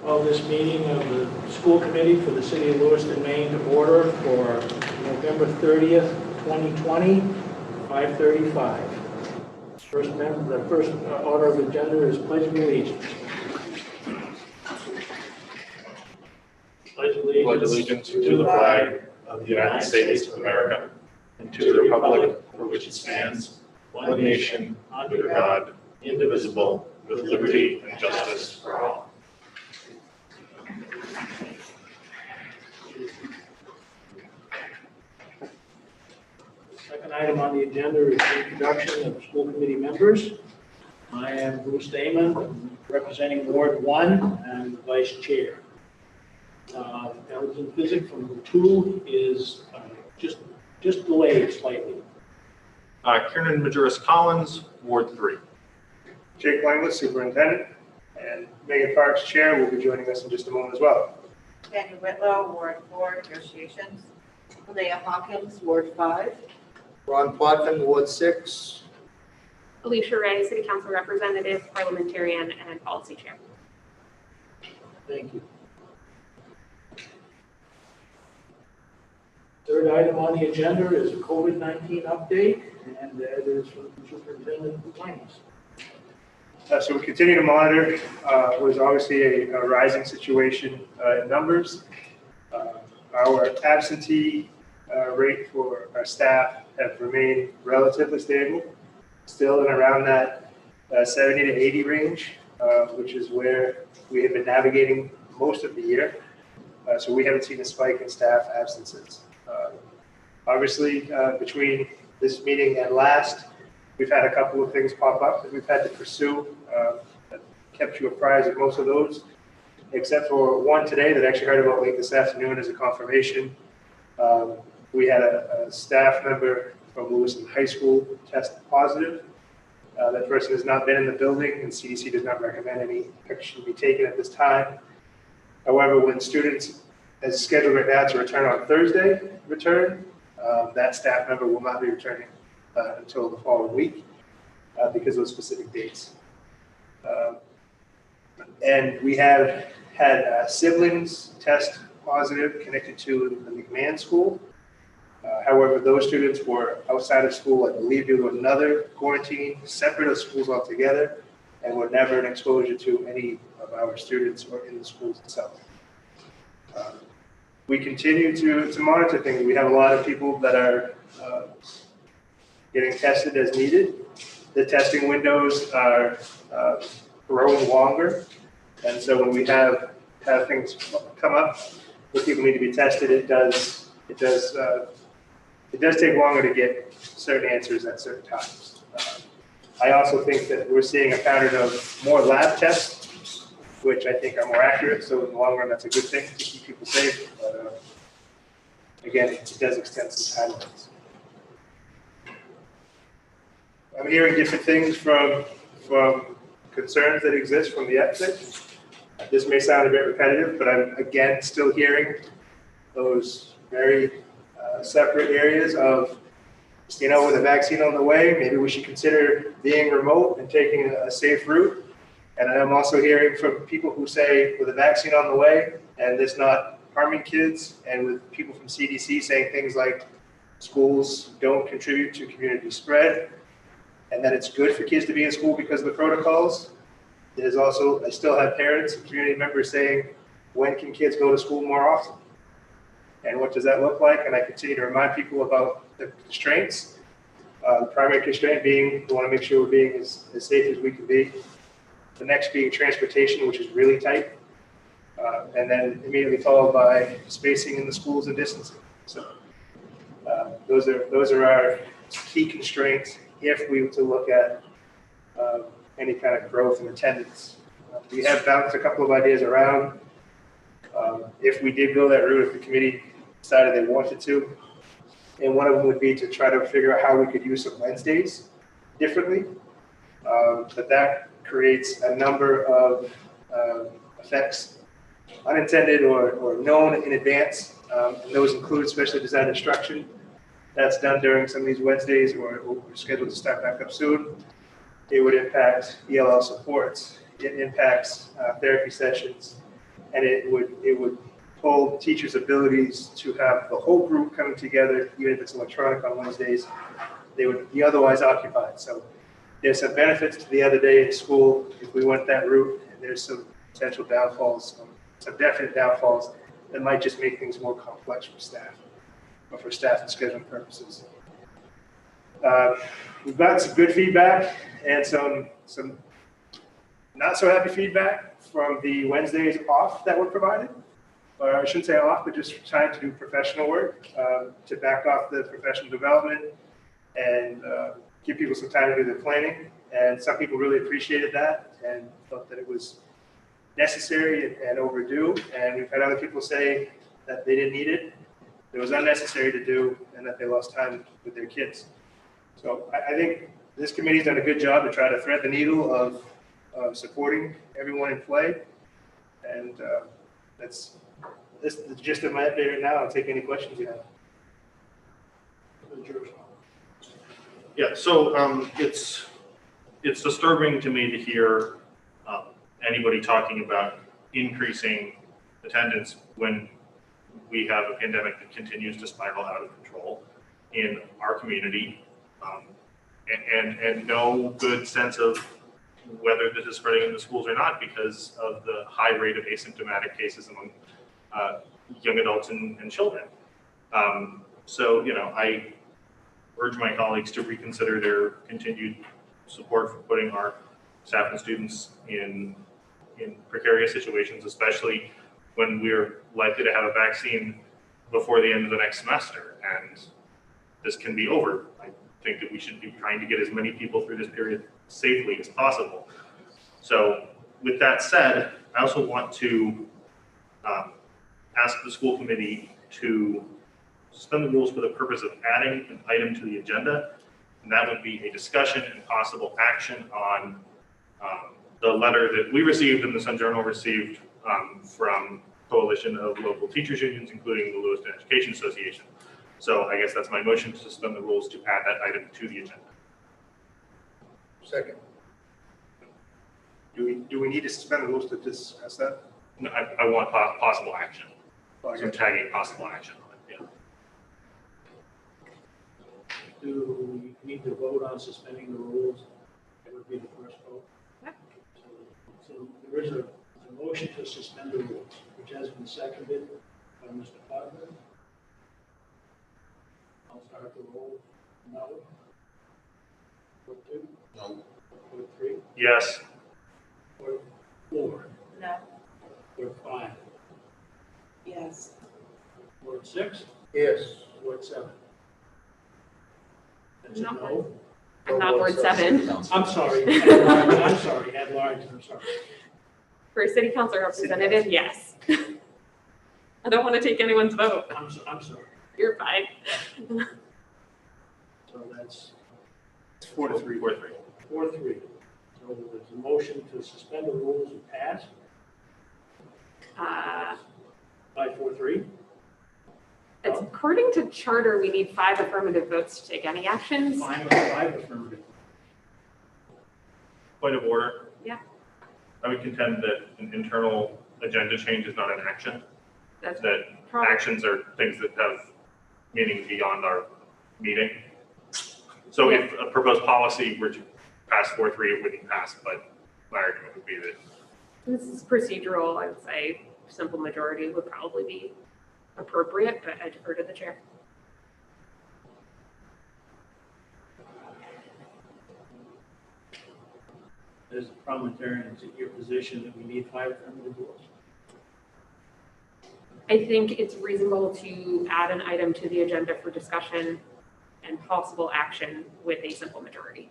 Call this meeting of the school committee for the city of Lewiston, Maine to order for November 30th, 2020, 5:35. The first order of agenda is pledge of allegiance. Pledge allegiance to the flag of the United States of America and to the republic for which it stands, one nation, under God, indivisible, with liberty and justice for all. Second item on the agenda is the introduction of school committee members. I am Bruce Damon, representing Ward 1 and the vice chair. Elgin Physic from 2 is just delayed slightly. Kiernan Majoris Collins, Ward 3. Jake Langley, Superintendent, and Megan Parks, Chair, will be joining us in just a moment as well. Daniel Whitlow, Ward 4, Negotiations. Leah Hawkins, Ward 5. Ron Potvin, Ward 6. Alicia Ray, City Council Representative, Parliamentarian, and Policy Chair. Thank you. Third item on the agenda is a COVID-19 update, and that is from Superintendent Letter. So we continue to monitor what is obviously a rising situation in numbers. Our absentee rate for our staff have remained relatively stable, still in around that 70 to 80 range, which is where we have been navigating most of the year. So we haven't seen a spike in staff absences. Obviously, between this meeting and last, we've had a couple of things pop up that we've had to pursue. That kept you apprised of most of those, except for one today that I actually heard about late this afternoon as a confirmation. We had a staff member from Lewiston High School test positive. That person has not been in the building, and CDC does not recommend any action be taken at this time. However, when students, as scheduled right now to return on Thursday, that staff member will not be returning until the following week because of those specific dates. And we have had siblings test positive connected to the McMahon School. However, those students were outside of school, I believe, due to another quarantine, separate of schools altogether, and were never an exposure to any of our students or in the schools itself. We continue to monitor things. We have a lot of people that are getting tested as needed. The testing windows are growing longer, and so when we have things come up where people need to be tested, it does take longer to get certain answers at certain times. I also think that we're seeing a pattern of more lab tests, which I think are more accurate. So in the long run, that's a good thing to keep people safe. But again, it does extend some timelines. I'm hearing different things from concerns that exist from the outset. This may sound a bit repetitive, but I'm again still hearing those very separate areas of, with a vaccine on the way, maybe we should consider being remote and taking a safe route. And I'm also hearing from people who say, with a vaccine on the way and this not harming kids, and with people from CDC saying things like schools don't contribute to community spread, and that it's good for kids to be in school because of the protocols. There's also, I still have parents and community members saying, when can kids go to school more often? And what does that look like? And I continue to remind people about the constraints. The primary constraint being, we want to make sure we're being as safe as we can be. The next being transportation, which is really tight. And then immediately followed by spacing in the schools and distancing. So those are our key constraints if we were to look at any kind of growth in attendance. We have bounced a couple of ideas around. If we did go that route, if the committee decided they wanted to, and one of them would be to try to figure out how we could use some Wednesdays differently. But that creates a number of effects, unintended or known in advance. And those include specially designed instruction that's done during some of these Wednesdays or we're scheduled to start back up soon. It would impact ELL supports. It impacts therapy sessions. and it would pull teachers' abilities to have the whole group coming together, even if it's electronic on Wednesdays. They would be otherwise occupied. So there's some benefits to the other day in school if we went that route, and there's some potential downfalls, some definite downfalls that might just make things more complex for staff, or for staff and scheduling purposes. We've gotten some good feedback and some not so happy feedback from the Wednesdays off that were provided. Or I shouldn't say off, but just trying to do professional work to back off the professional development and give people some time to do their planning. And some people really appreciated that and felt that it was necessary and overdue. And we've had other people say that they didn't need it, it was unnecessary to do, and that they lost time with their kids. So I think this committee's done a good job to try to thread the needle of supporting everyone in play. And that's the gist of my update right now. I'll take any questions you have. Yeah, so it's disturbing to me to hear anybody talking about increasing attendance when we have a pandemic that continues to spiral out of control in our community, and no good sense of whether this is spreading in the schools or not because of the high rate of asymptomatic cases among young adults and children. So, I urge my colleagues to reconsider their continued support for putting our staff and students in precarious situations, especially when we're likely to have a vaccine before the end of the next semester, and this can be over. I think that we should be trying to get as many people through this period safely as possible. So with that said, I also want to ask the school committee to suspend the rules for the purpose of adding an item to the agenda, and that would be a discussion and possible action on the letter that we received and the Sun Journal received from Coalition of Local Teachers Unions, including the Lewiston Education Association. So I guess that's my motion to suspend the rules to add that item to the agenda. Second. Do we need to suspend the rules to discuss that? No, I want possible action. Oh, I So I'm got you. tagging possible action on it, yeah. Do we need to vote on suspending the rules? That would be the first vote. Yep. So there is a motion to suspend the rules, which has been seconded by Mr. Putnam. I'll start the roll. No. Vote 2. No. Vote 3. Yes. Vote 4. No. Vote 5. Yes. Vote 6. Yes. Vote 7. That's a No. no. I'm not Ward 7. I'm sorry. I'm sorry. At large, I'm sorry. For city council representative, yes. I don't want to take anyone's vote. I'm sorry. You're fine. So that's It's 4-3. 4-3. 4-3. So there's a motion to suspend the rules and pass by 4-3. It's according to charter, we need 5 affirmative votes to take any actions. 5 affirmative. Point of order. Yeah. I would contend that an internal agenda change is not an action. That's That probably actions are things that have meaning beyond our meeting. So if a proposed policy were to pass 4-3, it wouldn't pass, but my argument would be that this is procedural. I would say simple majority would probably be appropriate, but I defer to the chair. As a parliamentarian, is it your position that we need 5 affirmative votes? I think it's reasonable to add an item to the agenda for discussion and possible action with a simple majority.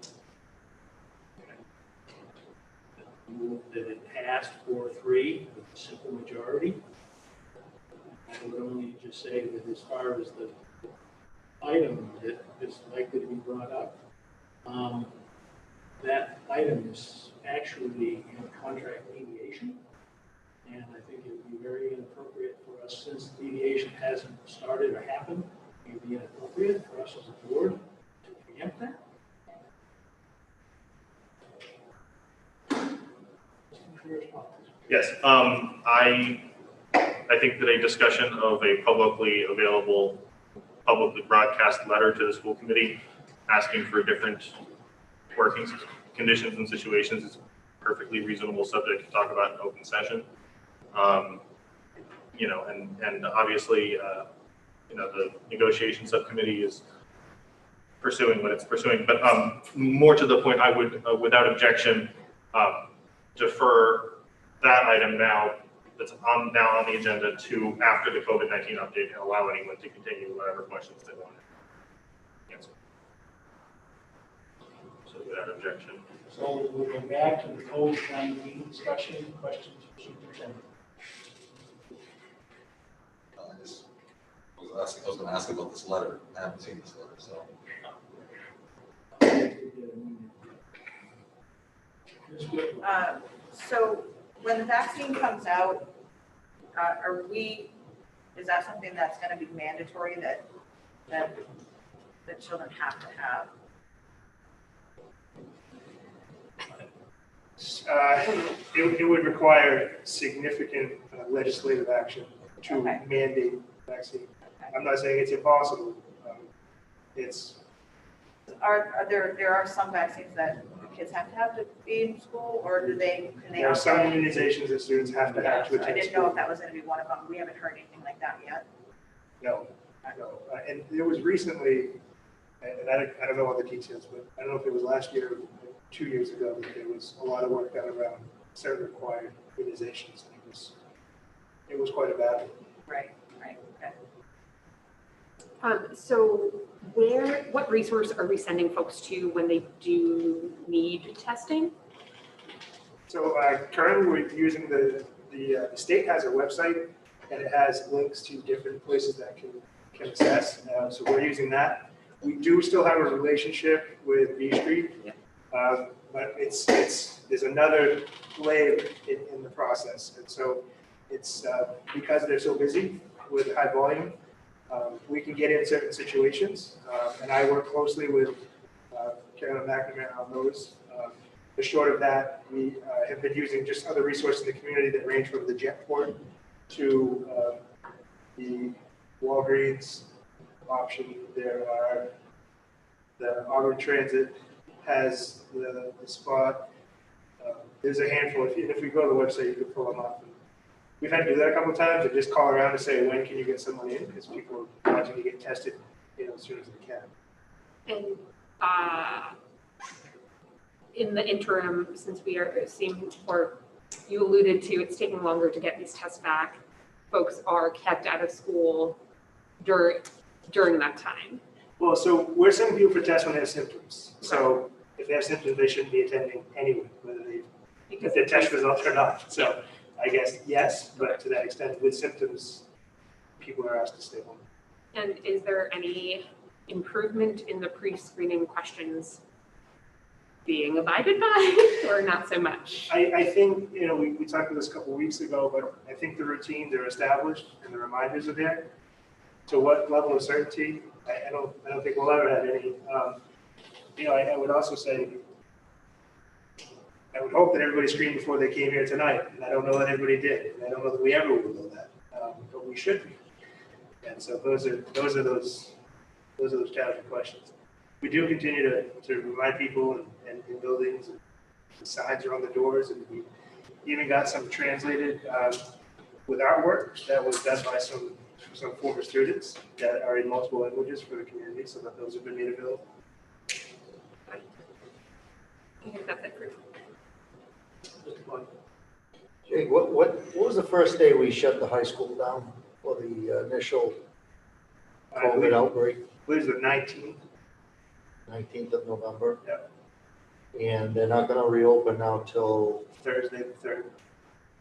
Move that it passed 4-3 with a simple majority. I would only just say that as far as the item that is likely to be brought up, that item is actually in contract mediation. And I think it would be very inappropriate for us, since mediation hasn't started or happened, it would be inappropriate for us as a board to preempt that. yes. I I think that a discussion of a publicly available, publicly broadcast letter to the school committee asking for different working conditions and situations is a perfectly reasonable subject to talk about in open session. And obviously, the negotiation subcommittee is pursuing what it's pursuing. But more to the point, I would, without objection, defer that item now that's on the agenda to after the COVID-19 update and allow anyone to continue whatever questions they want to answer. So without objection. So we'll go back to the COVID-19 discussion, questions for superintendent. I was going to ask about this letter. I haven't seen this letter, so. So when the vaccine comes out, is that something that's going to be mandatory that the children have to have? It would require significant legislative action to Okay. mandate vaccine. I'm not saying it's impossible. There are some vaccines that the kids have to be in school, or can they? There are some immunizations that students have to have to So I attend didn't know school. if that was going to be one of them. We haven't heard anything like that yet. No. And there was recently, and I don't know all the details, but I don't know if it was last year or 2 years ago, that there was a lot of work done around certain required immunizations. And it was quite a battle. Right, okay. So what resource are we sending folks to when they do need testing? So currently we're using the state has a website, and it has links to different places that can assess. So we're using that. We do still have a relationship with B Street, but there's another layer in the process. And so it's because they're so busy with high volume, we can get in certain situations. And I work closely with Carolyn McNamara on those. The short of that, we have been using just other resources in the community that range from the Jetport to the Walgreens option. There are the Auburn Transit has the spot. There's a handful. If we go to the website, you can pull them up. We've had to do that a couple of times and just call around and say, when can you get someone in? Because people are wanting to get tested, as soon as they can. And in the interim, since we are seeing, or you alluded to, it's taking longer to get these tests back, folks are kept out of school during that time. Well, so we're sending people for tests when they have symptoms. So if they have symptoms, they shouldn't be attending anyway, whether if their test results or not. So I guess yes, but to that extent, with symptoms, people are asked to stay home. And is there any improvement in the pre-screening questions being abided by, or not so much? I think, we talked about this a couple of weeks ago, but I think the routines are established and the reminders are there. To what level of certainty? I don't think we'll ever have any. I would also say, I would hope that everybody screened before they came here tonight, and I don't know that everybody did, and I don't know that we ever will know that, but we should be. And so those are those challenging questions. We do continue to remind people and in buildings, and the signs are on the doors, and we even got some translated with artwork that was done by some former students that are in multiple languages for the community, so that those have been made available. I think that's it for Jake, what was the first day we shut the high school down for the initial COVID outbreak? I believe it's the 19th. 19th of November? Yep. And they're not going to reopen now till Thursday the 3rd.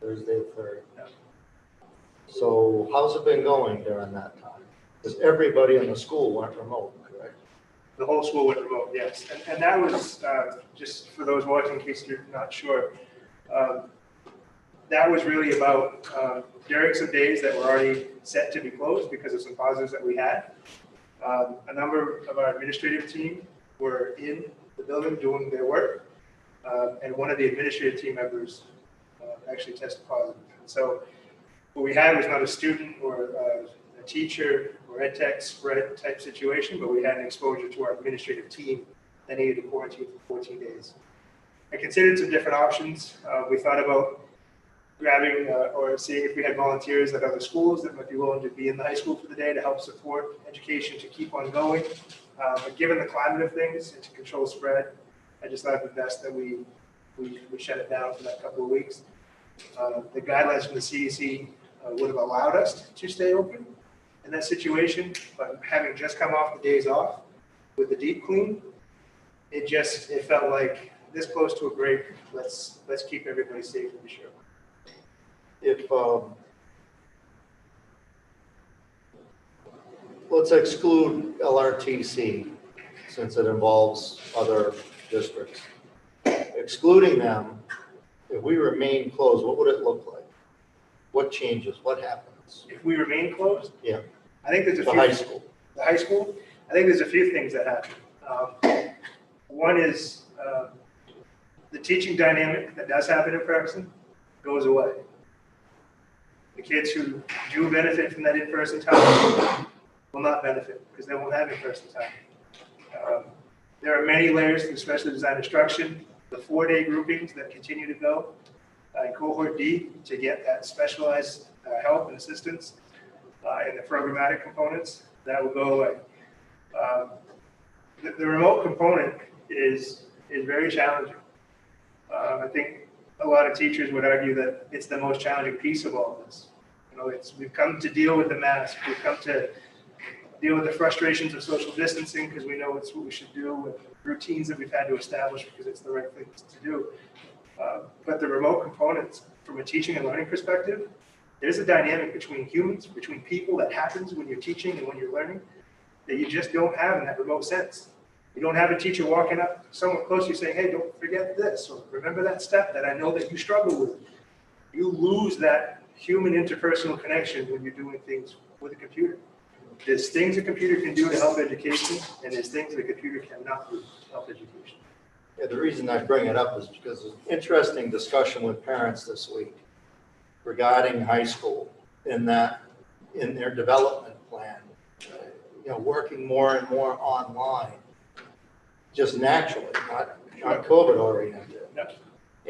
Thursday the 3rd. Yep. So how's it been going during that time? Because everybody in the school went remote, correct? The whole school went remote, yes. And that was, just for those watching, in case you're not sure, that was really about during some days that were already set to be closed because of some positives that we had. A number of our administrative team were in the building doing their work, and one of the administrative team members actually tested positive. And so what we had was not a student or a teacher or ed tech spread type situation, but we had an exposure to our administrative team that needed to quarantine for 14 days. I considered some different options. We thought about grabbing or seeing if we had volunteers at other schools that might be willing to be in the high school for the day to help support education to keep on going. But given the climate of things and to control spread, I just thought it would be best that we shut it down for that couple of weeks. The guidelines from the CDC would have allowed us to stay open in that situation, but having just come off the days off with the deep clean, it felt like this close to a break. Let's keep everybody safe and be sure. If, let's exclude LRTC since it involves other districts. Excluding them, if we remain closed, what would it look like? What changes? What happens? If we remain closed, Yeah. I think there's a The few. high school. The high school, I think there's a few things that happen. One is the teaching dynamic that does happen in person goes away. The kids who do benefit from that in-person time will not benefit because they won't have in-person time. There are many layers to specially designed instruction, the 4-day groupings that continue to go in cohort D to get that specialized help and assistance in the programmatic components, that will go away. The remote component is very challenging. I think a lot of teachers would argue that it's the most challenging piece of all of this. You know, we've come to deal with the mask. We've come to deal with the frustrations of social distancing because we know it's what we should do, with routines that we've had to establish because it's the right thing to do. But the remote components, from a teaching and learning perspective, there's a dynamic between humans, between people that happens when you're teaching and when you're learning that you just don't have in that remote sense. You don't have a teacher walking up somewhat close to you saying, hey, don't forget this, or remember that step that I know that you struggle with. You lose that human interpersonal connection when you're doing things with a computer. There's things a computer can do to help education, and there's things that a computer cannot do to help education. Yeah, the reason I bring it up is because there's an interesting discussion with parents this week regarding high school in their development plan, working more and more online, just naturally, not COVID oriented. Yep.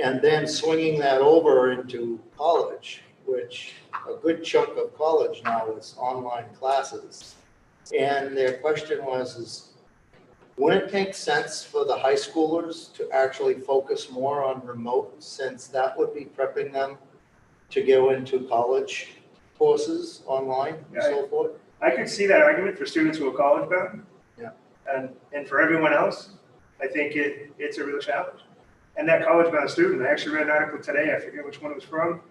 And then swinging that over into college, which a good chunk of college now is online classes. And their question was, wouldn't it make sense for the high schoolers to actually focus more on remote, since that would be prepping them to go into college courses online and so forth? I could see that argument for students who are college bound. Yeah. And for everyone else, I think it's a real challenge. And that college bound student, I actually read an article today, I forget which one it was from,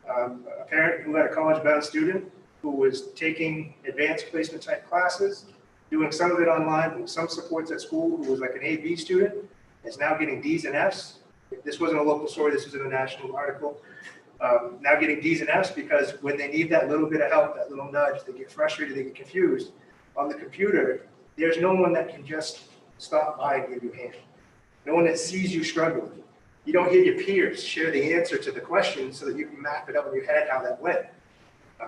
a parent who had a college bound student who was taking advanced placement type classes, doing some of it online, with some supports at school, who was like an A/B student, is now getting D's and F's. This wasn't a local story, this was in a national article. Now getting D's and F's because when they need that little bit of help, that little nudge, they get frustrated, they get confused. On the computer, there's no one that can just stop by and give you a hand. No one that sees you struggling. You don't hear your peers share the answer to the question so that you can map it up in your head how that went.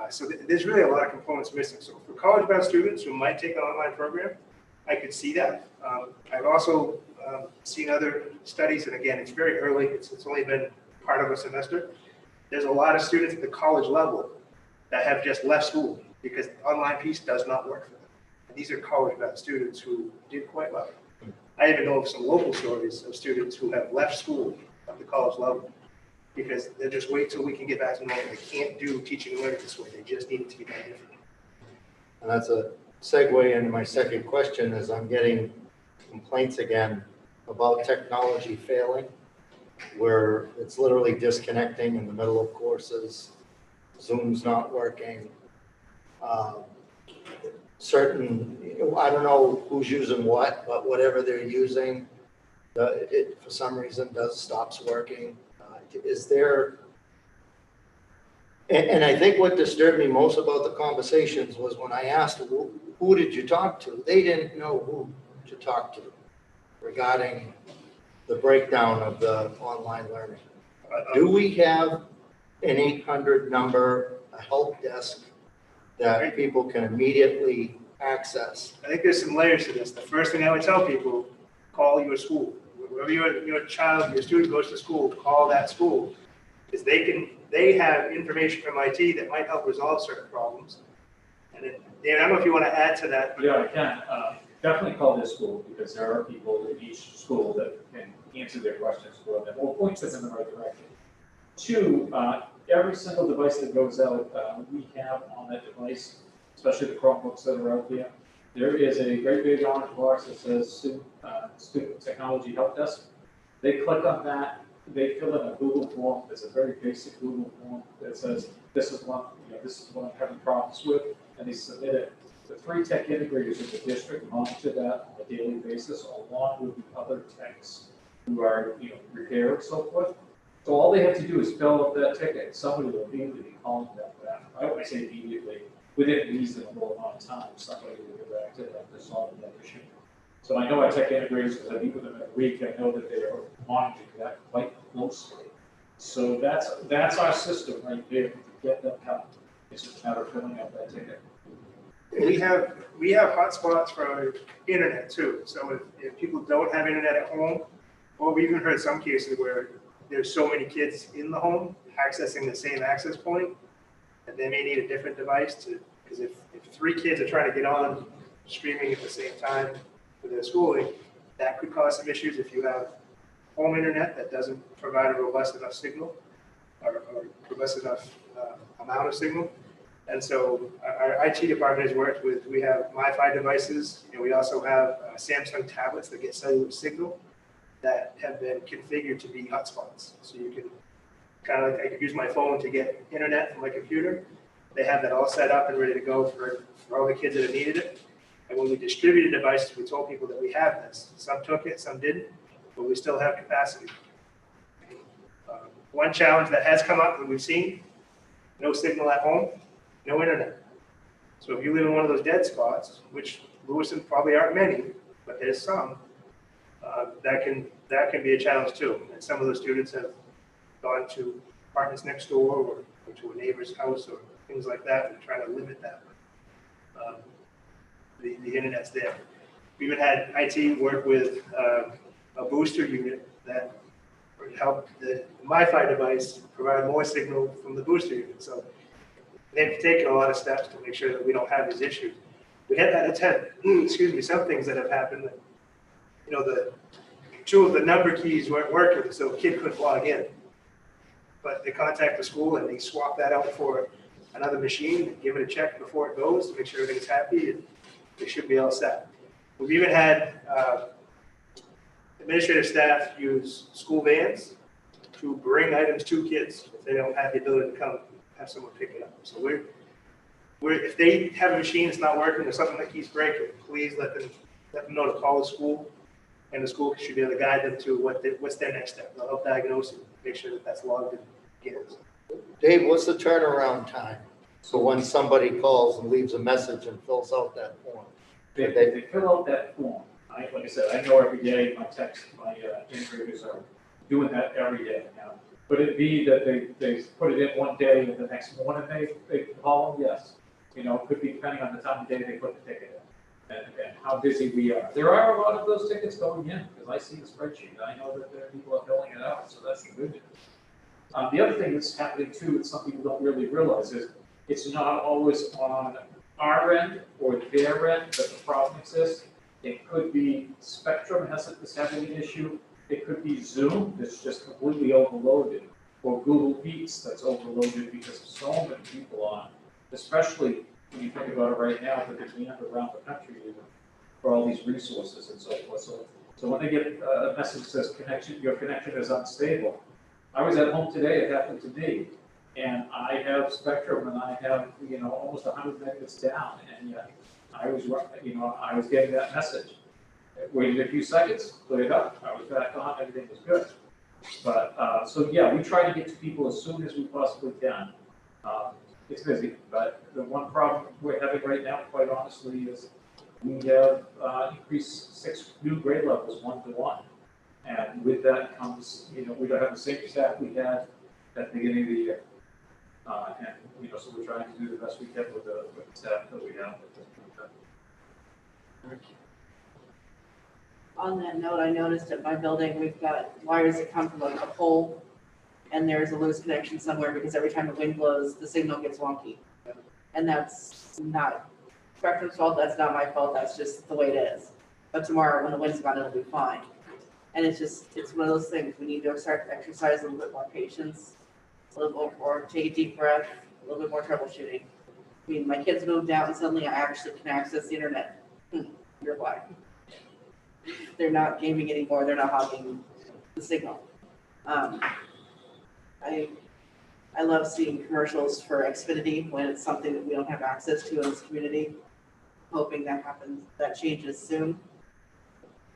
So there's really a lot of components missing. So for college-bound students who might take an online program, I could see that. I've also seen other studies, and again, it's very early. It's only been part of a semester. There's a lot of students at the college level that have just left school because the online piece does not work for them. And these are college-bound students who did quite well. I even know of some local stories of students who have left school at the college level because they just wait till we can get back to normal. They can't do teaching and learning this way. They just need it to be done differently. And that's a segue into my second question, is I'm getting complaints again about technology failing, where it's literally disconnecting in the middle of courses, Zoom's not working. I don't know who's using what, but whatever they're using, it for some reason stops working. Is there, and I think what disturbed me most about the conversations was when I asked, who did you talk to? They didn't know who to talk to regarding the breakdown of the online learning. Do we have an 800 number a help desk that people can immediately access. I think there's some layers to this. The first thing I would tell people, call your school. Wherever your child, your student goes to school, call that school. Because they have information from IT that might help resolve certain problems. And then, Dan, I don't know if you want to add to that. Yeah, I can. Definitely call this school because there are people in each school that can answer their questions for them or point them in the right direction. Two, every single device that goes out, we have on that device, especially the Chromebooks that are out there is a great big orange box that says Student Technology Help Desk. They click on that, they fill in a Google form. It's a very basic Google form that says, this is what I'm having problems with, and they submit it. The 3 tech integrators in the district monitor that on a daily basis, along with the other techs who are, repair and so forth. So all they have to do is fill up that ticket. Somebody will immediately be calling them back. I would say immediately, within a reasonable amount of time, somebody will get back to them to solve that issue. So I know our tech integrators, because I meet with them every week, I know that they are monitoring that quite closely. So that's our system right there to get them help. It's just a matter of filling out that ticket. We have hotspots for our internet too. So if people don't have internet at home, or we even heard some cases where there's so many kids in the home accessing the same access point, and they may need a different device because if 3 kids are trying to get on streaming at the same time for their schooling, that could cause some issues if you have home internet that doesn't provide a robust enough signal or robust enough amount of signal. And so our IT department has worked with, we have Wi-Fi devices, and we also have Samsung tablets that get cellular signal that have been configured to be hotspots. So you can kind of like, I could use my phone to get internet from my computer. They have that all set up and ready to go for all the kids that have needed it. And when we distributed devices, we told people that we have this. Some took it, some didn't, but we still have capacity. One challenge that has come up that we've seen, no signal at home, no internet. So if you live in one of those dead spots, which Lewiston probably aren't many, but there's some, that can be a challenge too. And some of the students have gone to apartments next door or to a neighbor's house or things like that and trying to limit that. The internet's there. We even had IT work with a booster unit that helped the Wi-Fi device provide more signal from the booster unit. So they've taken a lot of steps to make sure that we don't have these issues. We had that some things that have happened that, the 2 of the number keys weren't working, so a kid couldn't log in. But they contact the school and they swap that out for another machine, give it a check before it goes to make sure everything's happy, and they should be all set. We've even had administrative staff use school vans to bring items to kids if they don't have the ability to come have someone pick it up. So if they have a machine that's not working or something that keeps breaking, please let them know to call the school, and the school should be able to guide them to what's their next step. They'll help diagnose it, make sure that that's logged in. Dave, what's the turnaround time? So when somebody calls and leaves a message and fills out that form? They fill out that form. Like I said, I know every day my integrators are doing that every day now. Could it be that they put it in one day and the next morning they call them? Yes. Could be depending on the time of day they put the ticket in and how busy we are. There are a lot of those tickets going in because I see the spreadsheet. I know that there are people are filling it out, so that's the good news. The other thing that's happening too, and some people don't really realize, is it's not always on our end or their end that the problem exists. It could be Spectrum is having an issue. It could be Zoom that's just completely overloaded, or Google Meets that's overloaded because of so many people on, especially when you think about it right now, the demand around the country for all these resources and so forth. So when they get a message that says your connection is unstable. I was at home today, it happened to me, and I have Spectrum and I have, almost 100 megabits down, and yet I was getting that message. Waited a few seconds, cleared up, I was back on, everything was good. But, so yeah, we try to get to people as soon as we possibly can. It's busy, but the one problem we're having right now, quite honestly, is we have increased 6 new grade levels 1-to-1. And with that comes, we don't have the same staff we had at the beginning of the year. And, so we're trying to do the best we can with the staff that we have. On that note, I noticed at my building, we've got wires that come from like a pole, and there's a loose connection somewhere because every time the wind blows, the signal gets wonky. And that's not Spectrum's fault, that's not my fault, that's just the way it is. But tomorrow, when the wind's gone, it'll be fine. And it's one of those things, we need to start to exercise a little bit more patience, a little bit more, take a deep breath, a little bit more troubleshooting. I mean, my kids moved out and suddenly I actually can access the internet. You're why. They're not gaming anymore, they're not hogging the signal. I love seeing commercials for Xfinity when it's something that we don't have access to in this community. Hoping that happens, that changes soon.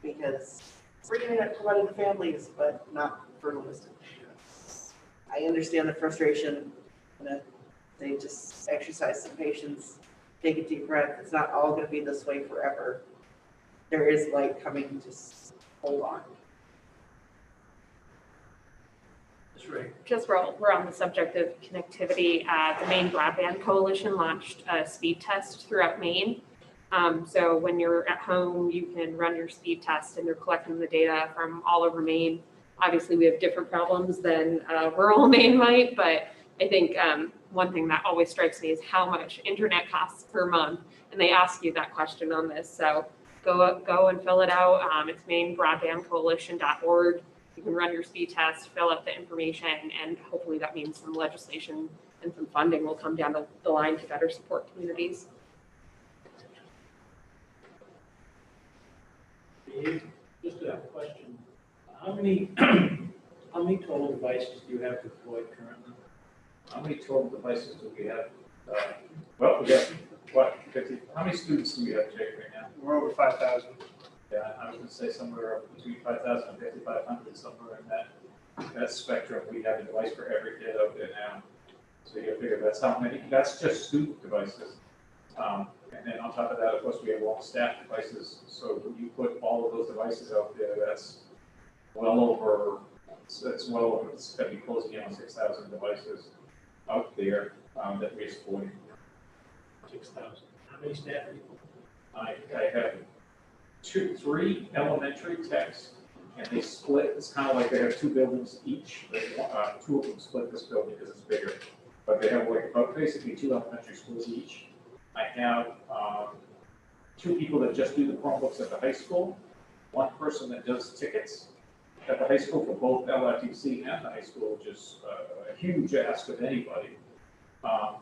Because free internet provided to families, but not for Lewiston. I understand the frustration, that they just exercise some patience, take a deep breath. It's not all gonna be this way forever. There is light coming, just hold on. That's right. Just we're on the subject of connectivity, the Maine Broadband Coalition launched a speed test throughout Maine. So when you're at home, you can run your speed test and they're collecting the data from all over Maine. Obviously, we have different problems than rural Maine might, but I think one thing that always strikes me is how much internet costs per month. And they ask you that question on this. So go and fill it out. It's mainebroadbandcoalition.org. You can run your speed test, fill out the information, and hopefully that means some legislation and some funding will come down the line to better support communities. Dave, just a question. How many total devices do you have deployed currently? How many total devices do we have? Well, we have, what, 50? How many students do we have, Jake, right now? We're over 5,000. Yeah, I was going to say somewhere between 5,000 and 5,500, somewhere in that spectrum. We have a device for every kid out there now. So you figure that's how many, that's just student devices. And then on top of that, of course, we have all staff devices. So when you put all of those devices out there, it's going to be closing in on 6,000 devices out there that we're supporting. 6,000. How many staff people? I have 3 elementary techs, and they split. It's kind of like they have 2 buildings each. 2 of them split this building because it's bigger, but they have about basically 2 elementary schools each. I have 2 people that just do the Chromebooks at the high school, 1 person that does tickets at the high school for both LRTC and the high school, which is a huge ask of anybody.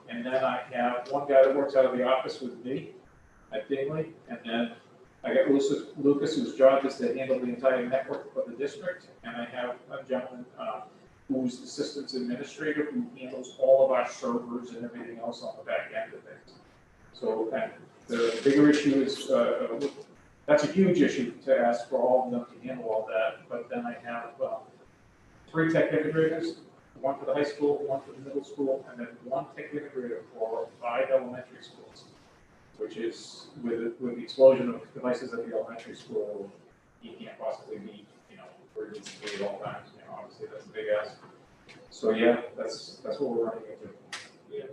And then I have 1 guy that works out of the office with me at Dingley, and then I got Lucas, whose job is to handle the entire network for the district, and I have a gentleman who's the systems administrator who handles all of our servers and everything else on the back end of things. So, and the bigger issue is, that's a huge issue to ask for all of them to handle all that, but then I have 3 tech integrators, 1 for the high school, 1 for the middle school, and then 1 tech integrator for 5 elementary schools, which is, with the explosion of devices at the elementary school, you can't possibly be, where it needs to be at all times. Obviously that's a big ask. So yeah, that's what we're running into. Yeah.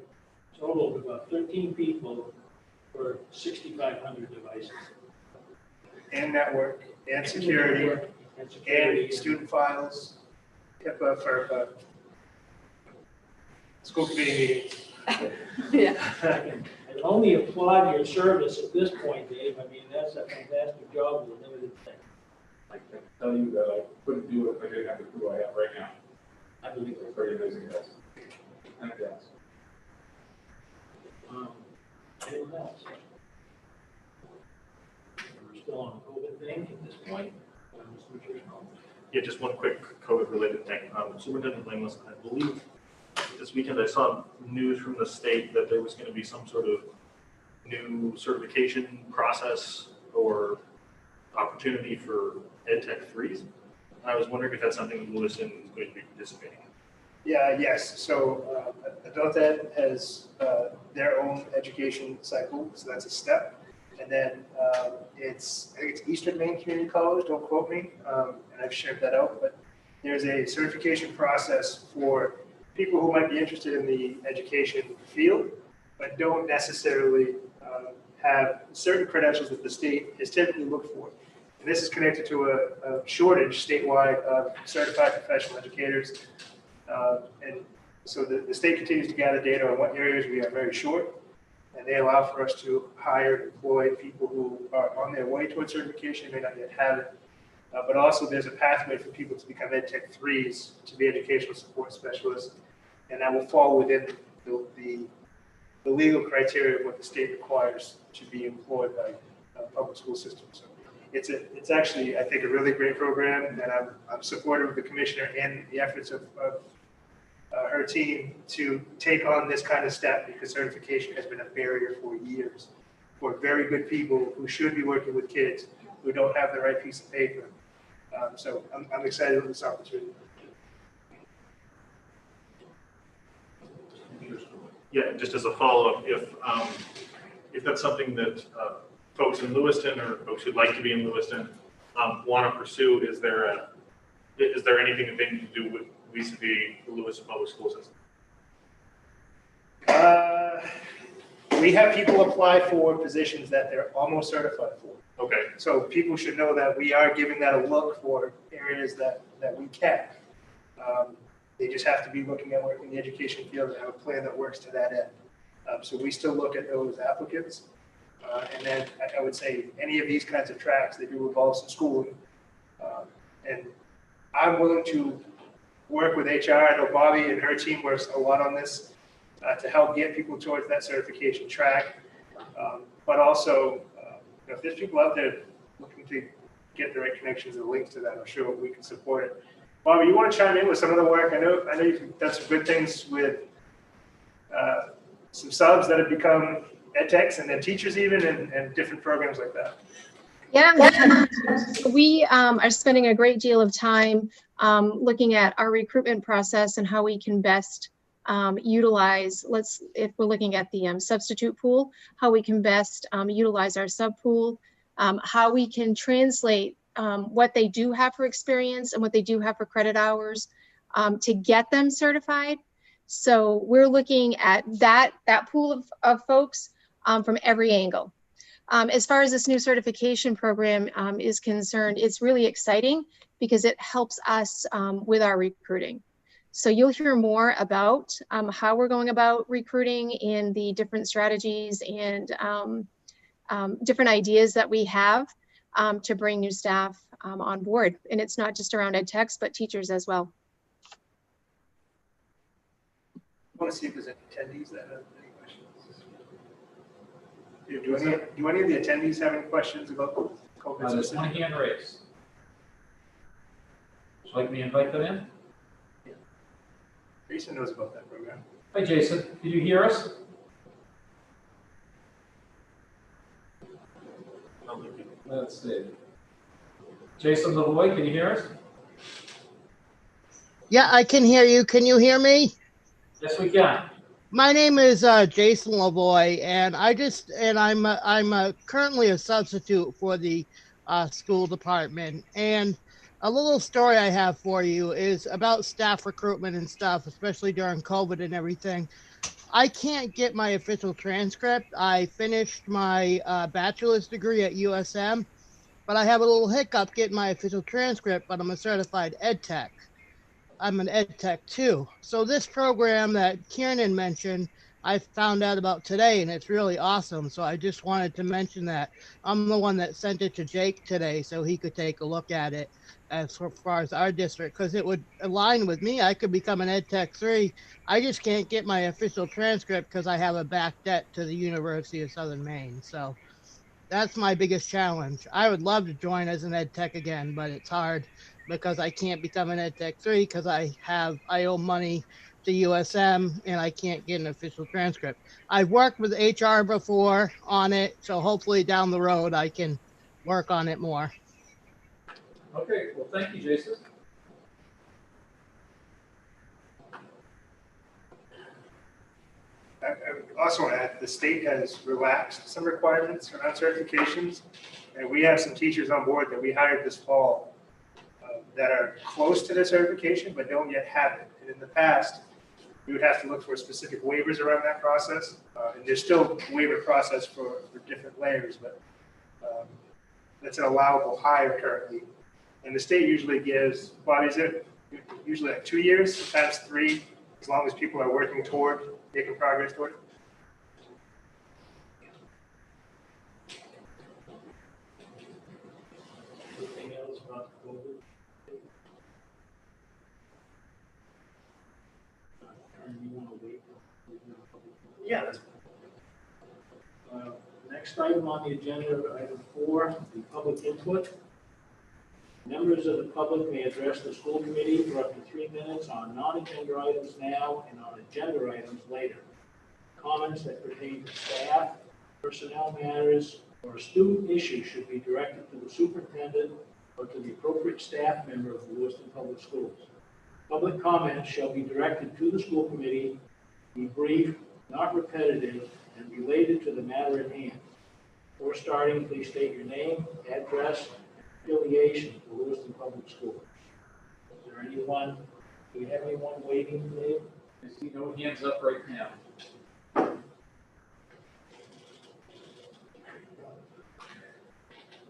Total of about 13 people for 6,500 devices. And network, and security, and student files, HIPAA for school committee meetings. Yeah. I can only applaud your service at this point, Dave. I mean, that's a fantastic job with a limited thing. I can tell you that I couldn't do it if I didn't have the crew I have right now. I believe It's pretty amazing, guys. And guys. Anyone else? We're still on the COVID thing at this point. Mr. Churchman. Yeah, just one quick COVID-related thing. Superintendent Letter, I believe this weekend I saw news from the state that there was going to be some sort of new certification process or opportunity for EdTech 3s. I was wondering if that's something that Lewiston is going to be participating in. Yeah, yes. So Adult Ed has their own education cycle, so that's a step. And then I think it's Eastern Maine Community College, don't quote me, and I've shared that out, but there's a certification process for people who might be interested in the education field, but don't necessarily have certain credentials that the state has typically looked for. And this is connected to a shortage statewide of certified professional educators. And so the state continues to gather data on what areas we are very short, and they allow for us to hire and employ people who are on their way towards certification, may not yet have it. But also there's a pathway for people to become EdTech 3s, to be educational support specialists, and that will fall within the legal criteria of what the state requires to be employed by public school systems. So it's actually, I think, a really great program, and I'm supportive of the commissioner and the efforts of her team to take on this kind of step, because certification has been a barrier for years for very good people who should be working with kids who don't have the right piece of paper. So I'm excited about this opportunity. Yeah, just as a follow-up, if that's something that folks in Lewiston or folks who'd like to be in Lewiston want to pursue, is there anything that they need to do with vis-a-vis the Lewiston Public School System? We have people apply for positions that they're almost certified for. Okay. So people should know that we are giving that a look for areas that we can. They just have to be looking at working in the education field and have a plan that works to that end. So we still look at those applicants. And then I would say any of these kinds of tracks, they do involve some schooling. And I'm willing to work with HR. I know Bobby and her team works a lot on this to help get people towards that certification track. But also, if there's people out there looking to get the right connections and links to that, I'm sure we can support it. Bobby, you want to chime in with some of the work? I know you've done some good things with some subs that have become ed techs and then teachers even, and different programs like that. Yeah, we are spending a great deal of time looking at our recruitment process and how we can best utilize, if we're looking at the substitute pool, how we can best utilize our sub pool, how we can translate what they do have for experience and what they do have for credit hours to get them certified. So we're looking at that pool of folks from every angle. As far as this new certification program is concerned, it's really exciting because it helps us with our recruiting. So you'll hear more about how we're going about recruiting and the different strategies and different ideas that we have to bring new staff on board. And it's not just around ed techs, but teachers as well. I want to see if there's any attendees that have any questions. Do any of the attendees have any questions about COVID? There's one hand raised. Would you like me to invite them in? Jason knows about that program. Hi, Jason. Can you hear us? Let's see. Jason Lavoy, can you hear us? Yeah, I can hear you. Can you hear me? Yes, we can. My name is Jason Lavoy, and I'm currently a substitute for the school department. And a little story I have for you is about staff recruitment and stuff, especially during COVID and everything. I can't get my official transcript. I finished my bachelor's degree at USM, but I have a little hiccup getting my official transcript, but I'm a certified ed tech. I'm an ed tech too. So this program that Kieran mentioned, I found out about today, and it's really awesome. So I just wanted to mention that. I'm the one that sent it to Jake today so he could take a look at it as far as our district, because it would align with me. I could become an ed tech 3. I just can't get my official transcript because I have a back debt to the University of Southern Maine. So that's my biggest challenge. I would love to join as an ed tech again, but it's hard because I can't become an ed tech 3 because I owe money to USM and I can't get an official transcript. I've worked with HR before on it, so hopefully down the road I can work on it more. Okay, well, thank you, Jason. I also want to add, the state has relaxed some requirements around certifications, and we have some teachers on board that we hired this fall that are close to the certification but don't yet have it. And in the past, we would have to look for specific waivers around that process. And there's still waiver process for different layers, but that's an allowable hire currently. And the state usually gives, Bobby, is it usually like 2 years, sometimes 3, as long as people are working toward making progress toward it? Anything else about COVID? You want to wait? Yeah, that's Next item on the agenda, item 4, the public input. Members of the public may address the school committee for up to 3 minutes on non-agenda items now and on agenda items later. Comments that pertain to staff, personnel matters, or a student issue should be directed to the superintendent or to the appropriate staff member of the Lewiston Public Schools. Public comments shall be directed to the school committee, be brief, not repetitive, and related to the matter at hand. Before starting, please state your name, address, and affiliation to the Lewiston Public Schools. Is there anyone, do we have anyone waiting, Dave? I see no hands up right now.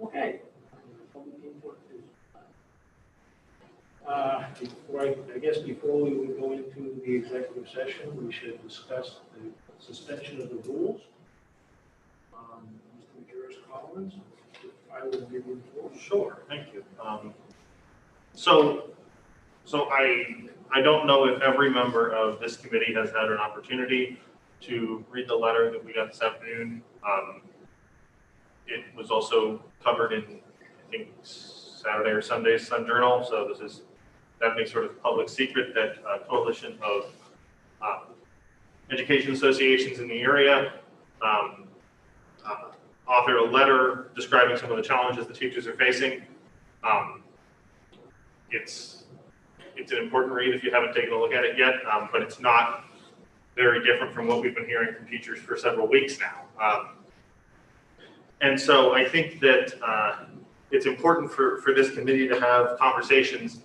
Okay. Public input is, I guess before we would go into the executive session, we should discuss the suspension of the rules. Mr. Juris Collins, I will give you the floor. Sure, thank you. So I don't know if every member of this committee has had an opportunity to read the letter that we got this afternoon. It was also covered in, I think, Saturday or Sunday's Sun Journal. So this is definitely sort of public secret that a coalition of education associations in the area authored a letter describing some of the challenges the teachers are facing. It's an important read if you haven't taken a look at it yet, but it's not very different from what we've been hearing from teachers for several weeks now. And so I think that it's important for this committee to have conversations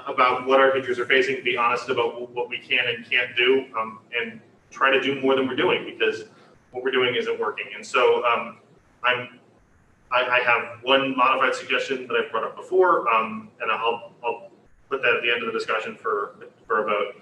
about what our teachers are facing, be honest about what we can and can't do, and try to do more than we're doing, because what we're doing isn't working. And so I have one modified suggestion that I've brought up before, and I'll put that at the end of the discussion for a vote.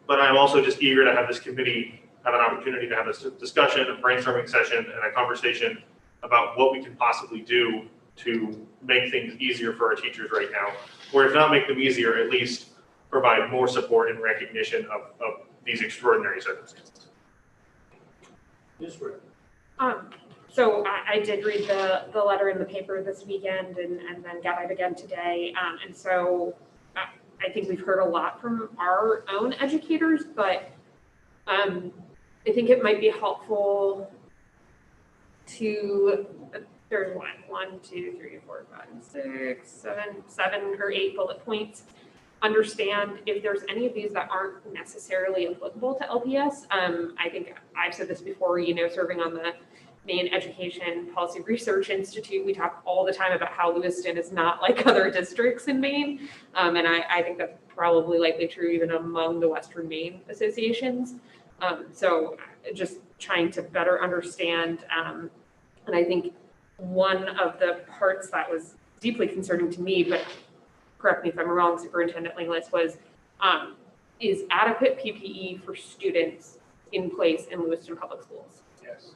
But I'm also just eager to have this committee have an opportunity to have a discussion, a brainstorming session, and a conversation about what we can possibly do to make things easier for our teachers right now, or if not make them easier, at least provide more support and recognition of these extraordinary circumstances. Yes, Rick. So I did read the letter in the paper this weekend and then got it again today. And so I think we've heard a lot from our own educators, but I think it might be helpful to, there's one, 2, 3, 4, 5, 6, 7 or 8 bullet points. Understand if there's any of these that aren't necessarily applicable to LPS. I think I've said this before, serving on the Maine Education Policy Research Institute, we talk all the time about how Lewiston is not like other districts in Maine. And I think that's probably likely true even among the Western Maine associations. So just trying to better understand. And I think one of the parts that was deeply concerning to me, but correct me if I'm wrong, Superintendent Langlis, was is adequate PPE for students in place in Lewiston Public Schools? yes.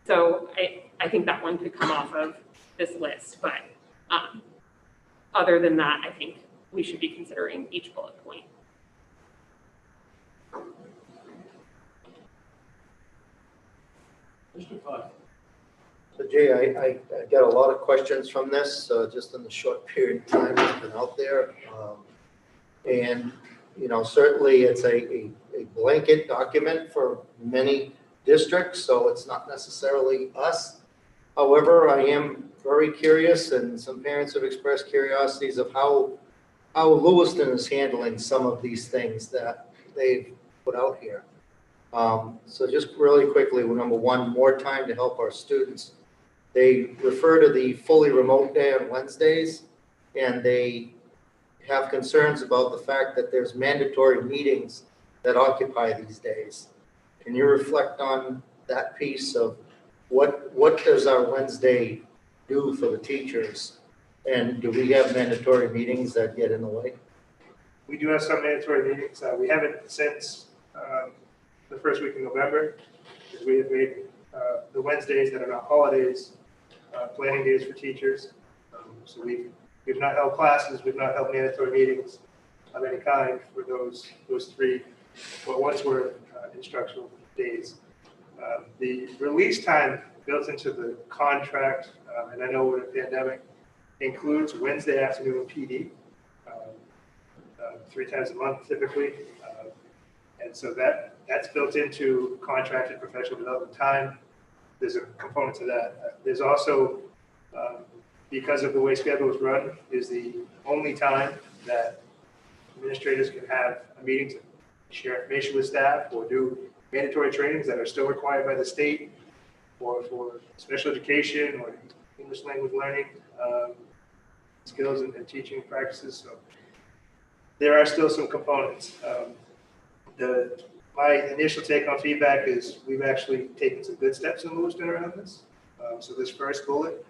So I think that one could come off of this list, but other than that, I think we should be considering each bullet point. Mr. Todd. So Jay, I got a lot of questions from this, just in the short period of time it's been out there. And, certainly it's a blanket document for many districts, so it's not necessarily us. However, I am very curious, and some parents have expressed curiosities of how Lewiston is handling some of these things that they've put out here. So just really quickly, number one, more time to help our students. They refer to the fully remote day on Wednesdays, and they have concerns about the fact that there's mandatory meetings that occupy these days. Can you reflect on that piece of what does our Wednesday do for the teachers? And do we have mandatory meetings that get in the way? We do have some mandatory meetings. We haven't since the first week in November, because we have made the Wednesdays that are not holidays, planning days for teachers. So we've not held classes, we've not held mandatory meetings of any kind for those three, what once were instructional days. The release time built into the contract, and I know we're in a pandemic, includes Wednesday afternoon PD, 3 times a month typically. And so that's built into contracted professional development time. There's a component to that. There's also, because of the way schedules run, is the only time that administrators can have a meeting to share information with staff or do mandatory trainings that are still required by the state, or for special education or English language learning skills and teaching practices. So there are still some components. My initial take on feedback is we've actually taken some good steps in Lewiston around this. So this first bullet,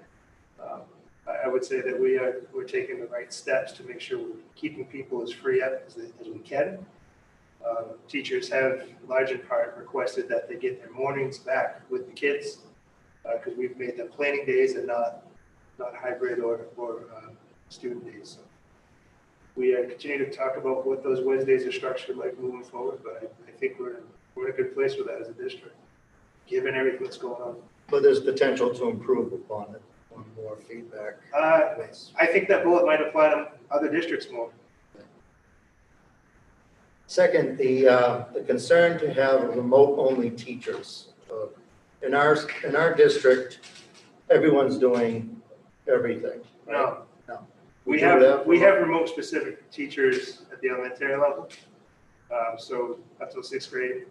I would say that we're taking the right steps to make sure we're keeping people as free up as we can. Teachers have, large in part, requested that they get their mornings back with the kids because we've made them planning days and not hybrid or student days. So we continue to talk about what those Wednesdays are structured like moving forward, but I think we're in a good place with that as a district, given everything that's going on. But there's potential to improve upon it. One more feedback. I think that bullet might apply to other districts more. Second, the concern to have remote-only teachers. In our district, everyone's doing everything. Right? No. We have remote-specific teachers at the elementary level, so up till 6th grade.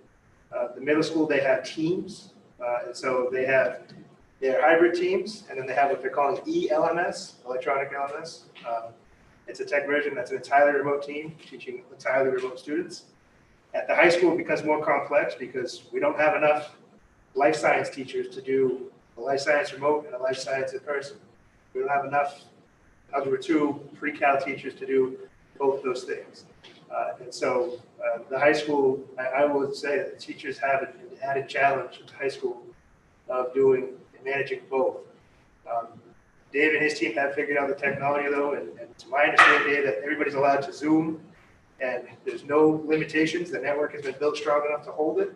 The middle school, they have teams, and so they have their hybrid teams, and then they have what they're calling ELMS, electronic LMS. It's a tech version that's an entirely remote team teaching entirely remote students. At the high school, it becomes more complex because we don't have enough life science teachers to do a life science remote and a life science in person. We don't have enough Algebra 2 pre-cal teachers to do both those things. And so the high school, I would say that the teachers have an added challenge at the high school of doing and managing both. Dave and his team have figured out the technology though, and to my understanding, Dave, that everybody's allowed to Zoom and there's no limitations. The network has been built strong enough to hold it,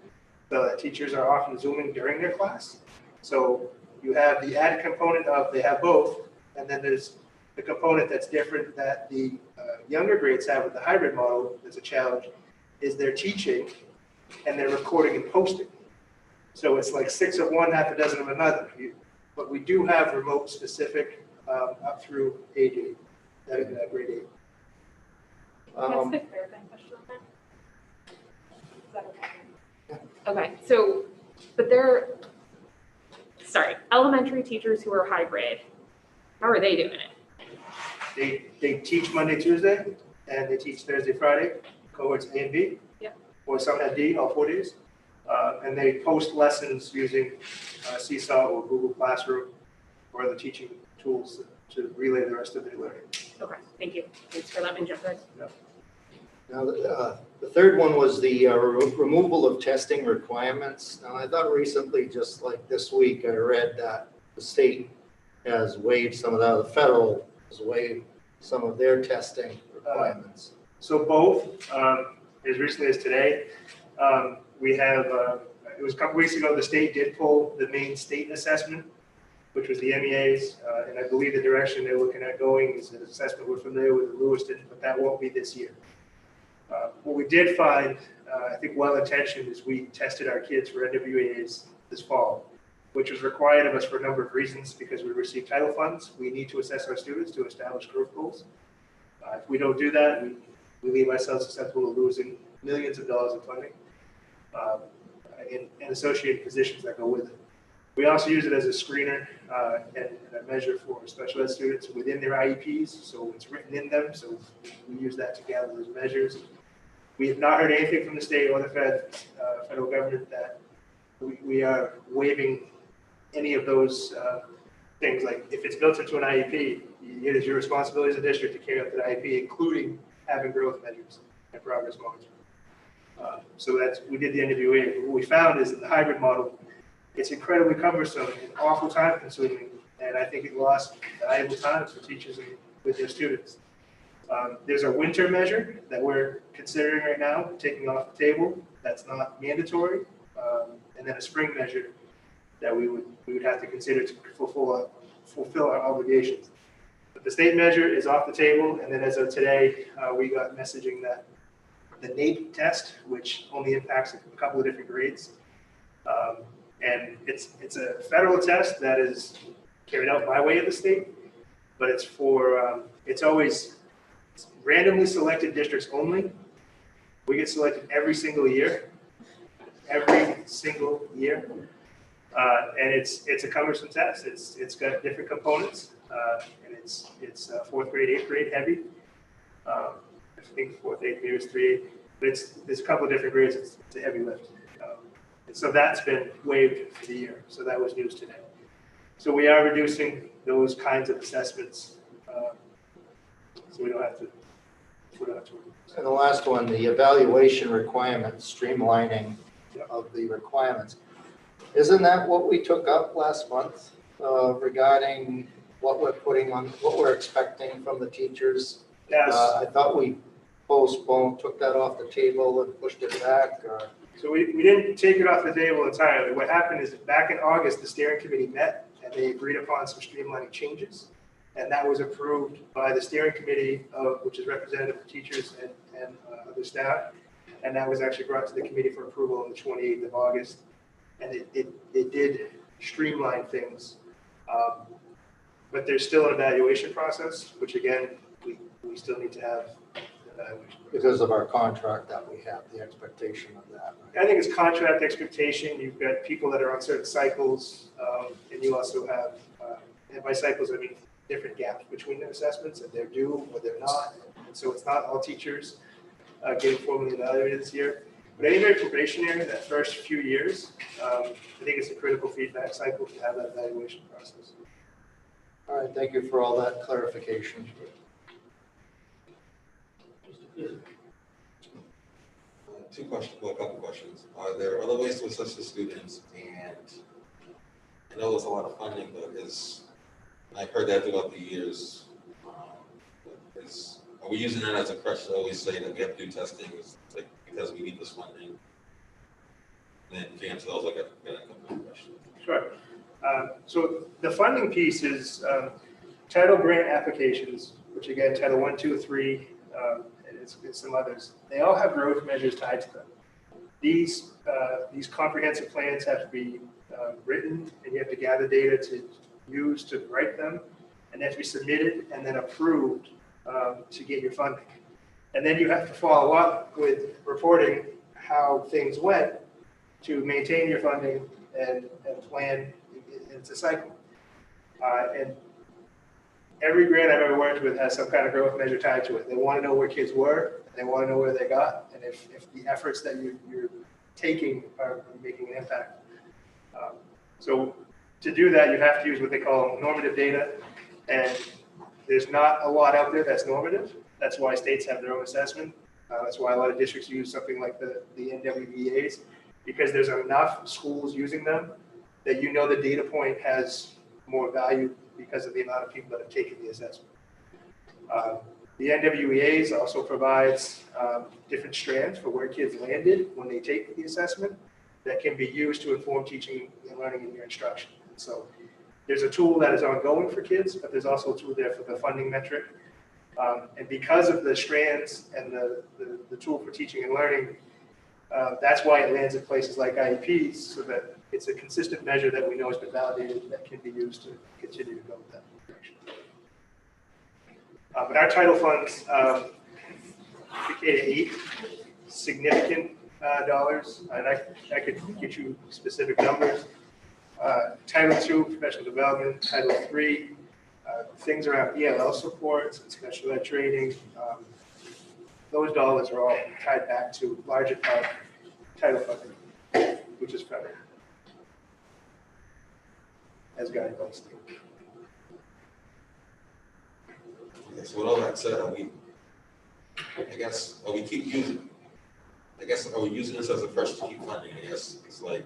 so that teachers are often Zooming during their class. So you have the added component of they have both, and then there's the component that's different that the younger grades have with the hybrid model that's a challenge, is they're teaching and they're recording and posting. So it's like 6 of one, half a dozen of another. But we do have remote specific up through age 8, grade 8. Can I ask a clarifying question on that? Is that okay? Okay, so, but elementary teachers who are hybrid, how are they doing it? They teach Monday, Tuesday, and they teach Thursday, Friday, cohorts A and B. Yep. Or some have D, all 4 days. And they post lessons using Seesaw or Google Classroom or other teaching tools to relay the rest of their learning. Okay, thank you. Thanks for letting me jump in. Yep. Now, the third one was the removal of testing requirements. Now, I thought recently, just like this week, I read that the state has waived some of that, the federal has waived some of their testing requirements. So both, as recently as today, we have, it was a couple weeks ago, the state did pull the main state assessment, which was the MEAs, and I believe the direction they're looking at going is an assessment we're familiar with in Lewiston, but that won't be this year. What we did find, I think well-intentioned, is we tested our kids for NWAs this fall, which was required of us for a number of reasons because we received title funds. We need to assess our students to establish growth goals. If we don't do that, we leave ourselves susceptible to losing millions of dollars in funding and associated positions that go with it. We also use it as a screener and a measure for special ed students within their IEPs, so it's written in them, so we use that to gather those measures. We have not heard anything from the state or the federal government that we are waiving any of those things. Like if it's built into an IEP, it is your responsibility as a district to carry out the IEP, including having growth measures and progress monitoring. So we did the NWA. What we found is that the hybrid model, it's incredibly cumbersome and awful time consuming, and I think it lost valuable time for teachers and with their students. There's a winter measure that we're considering right now, taking off the table. That's not mandatory. And then a spring measure that we would have to consider to fulfill our obligations. But the state measure is off the table, and then as of today, we got messaging that the NAEP test, which only impacts a couple of different grades, and it's a federal test that is carried out by way of the state, but it's for it's always randomly selected districts only. We get selected every single year, and it's a cumbersome test. It's got different components, and it's fourth grade, eighth grade heavy. I think fourth, eighth grade is 3/8, but there's a couple of different grades. It's a heavy lift, and so that's been waived for the year. So that was news today. So we are reducing those kinds of assessments, so we don't have to. And the last one, the evaluation requirements, streamlining of the requirements. Isn't that what we took up last month regarding what we're expecting from the teachers? Yes. I thought we took that off the table and pushed it back. So we didn't take it off the table entirely. What happened is back in August, the steering committee met and they agreed upon some streamlining changes. And that was approved by the steering committee, which is representative of teachers and other staff. And that was actually brought to the committee for approval on the 28th of August. And it did streamline things. But there's still an evaluation process, which again, we still need to have an evaluation. Because of our contract that we have, the expectation of that. I think it's contract expectation. You've got people that are on certain cycles, and you also have, and by cycles, I mean different gaps between their assessments, and they're due or they're not. And so it's not all teachers getting formally evaluated this year. But any very probationary, that first few years, I think it's a critical feedback cycle to have that evaluation process. All right, thank you for all that clarification. A couple questions. Are there other ways to assess the students? And I know there's a lot of funding, but I've heard that throughout the years. Are we using that as a crutch to always say that we have to do testing because we need this funding? And then if you answer those, I got a couple of questions. Sure. So the funding piece is title grant applications, which again, Title I, II, III, and some others. They all have growth measures tied to them. These comprehensive plans have to be written, and you have to gather data to use to write them, and they have to be submitted and then approved to get your funding. And then you have to follow up with reporting how things went to maintain your funding and plan. It's a cycle. And every grant I've ever worked with has some kind of growth measure tied to it. They want to know where kids were, and they want to know where they got, and if the efforts that you're taking are making an impact. So to do that, you have to use what they call normative data, and there's not a lot out there that's normative. That's why states have their own assessment. That's why a lot of districts use something like the NWEAs, because there's enough schools using them that you know the data point has more value because of the amount of people that have taken the assessment. The NWEAs also provides different strands for where kids landed when they take the assessment that can be used to inform teaching and learning in your instruction. So there's a tool that is ongoing for kids, but there's also a tool there for the funding metric. And because of the strands and the tool for teaching and learning, that's why it lands in places like IEPs, so that it's a consistent measure that we know has been validated that can be used to continue to go with that direction. But our title funds, K to 8, significant dollars, and I could get you specific numbers. Title II, professional development, Title III, things around ELL supports and special ed training. Those dollars are all tied back to larger part title funding, which is federal, as guided by the state. Okay, so with all that said, are we keep using, are we using this as a first to keep funding? I guess it's like,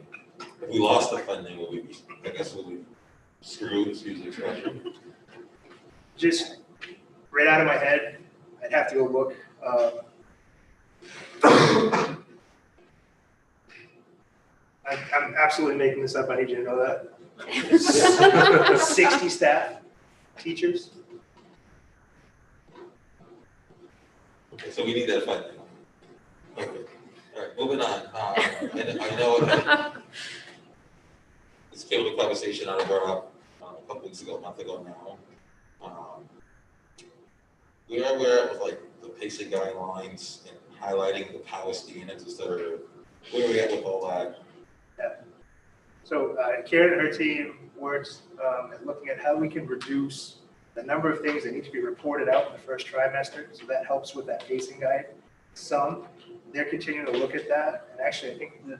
if we lost the funding, will we be screwed, excuse the expression? Just right out of my head, I'd have to go look. I'm absolutely making this up. I need you to know that. 60 staff, teachers. Okay, so we need that funding. Okay, all right, moving on. And I know this came with a conversation I brought up a couple weeks ago, a month ago now. We are aware of like the pacing guidelines and highlighting the power standards instead of where are we at with all that? Yeah. So Karen and her team works at looking at how we can reduce the number of things that need to be reported out in the first trimester. So that helps with that pacing guide. Some, they're continuing to look at that. And actually, I think, did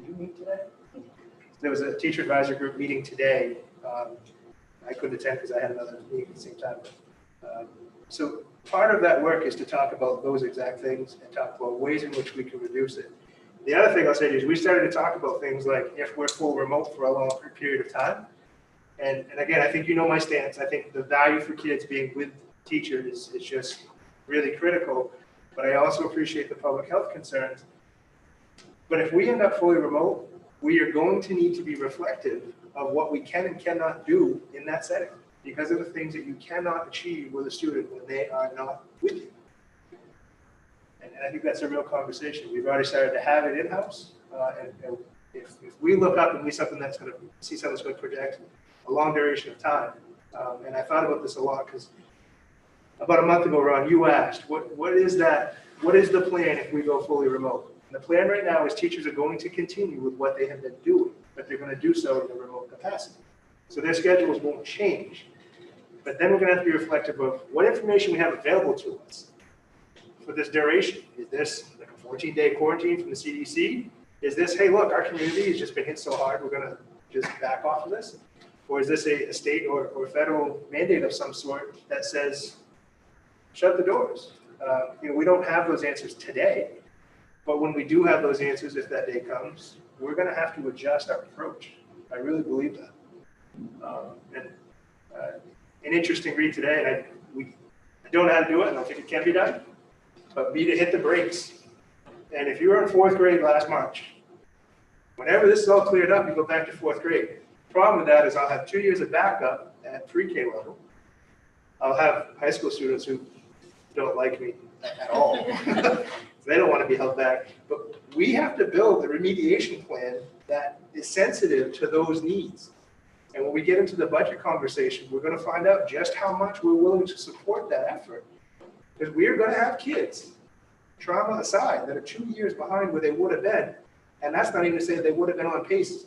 you meet today? There was a teacher advisory group meeting today. I couldn't attend because I had another meeting at the same time. So part of that work is to talk about those exact things and talk about ways in which we can reduce it. The other thing I'll say is we started to talk about things like if we're full remote for a long period of time. And again, I think you know my stance. I think the value for kids being with teachers is just really critical. But I also appreciate the public health concerns. But if we end up fully remote, we are going to need to be reflective of what we can and cannot do in that setting because of the things that you cannot achieve with a student when they are not with you. And I think that's a real conversation. We've already started to have it in-house. And if we look up and we see something that's going to project a long duration of time, and I thought about this a lot because about a month ago, Ron, you asked, what is that? What is the plan if we go fully remote? And the plan right now is teachers are going to continue with what they have been doing, but they're going to do so in a remote capacity. So their schedules won't change. But then we're going to have to be reflective of what information we have available to us for this duration. Is this like a 14-day quarantine from the CDC? Is this, hey, look, our community has just been hit so hard, we're going to just back off of this? Or is this a state or federal mandate of some sort that says, shut the doors? We don't have those answers today, but when we do have those answers, if that day comes, we're going to have to adjust our approach. I really believe that. An interesting read today, and I don't know how to do it, I don't think it can be done, but be to hit the brakes. And if you were in 4th grade last March, whenever this is all cleared up, you go back to 4th grade. The problem with that is I'll have 2 years of backup at pre-K level. I'll have high school students who don't like me at all. They don't want to be held back. But we have to build a remediation plan that is sensitive to those needs. And when we get into the budget conversation, we're going to find out just how much we're willing to support that effort. Because we are going to have kids, trauma aside, that are 2 years behind where they would have been. And that's not even to say that they would have been on pace.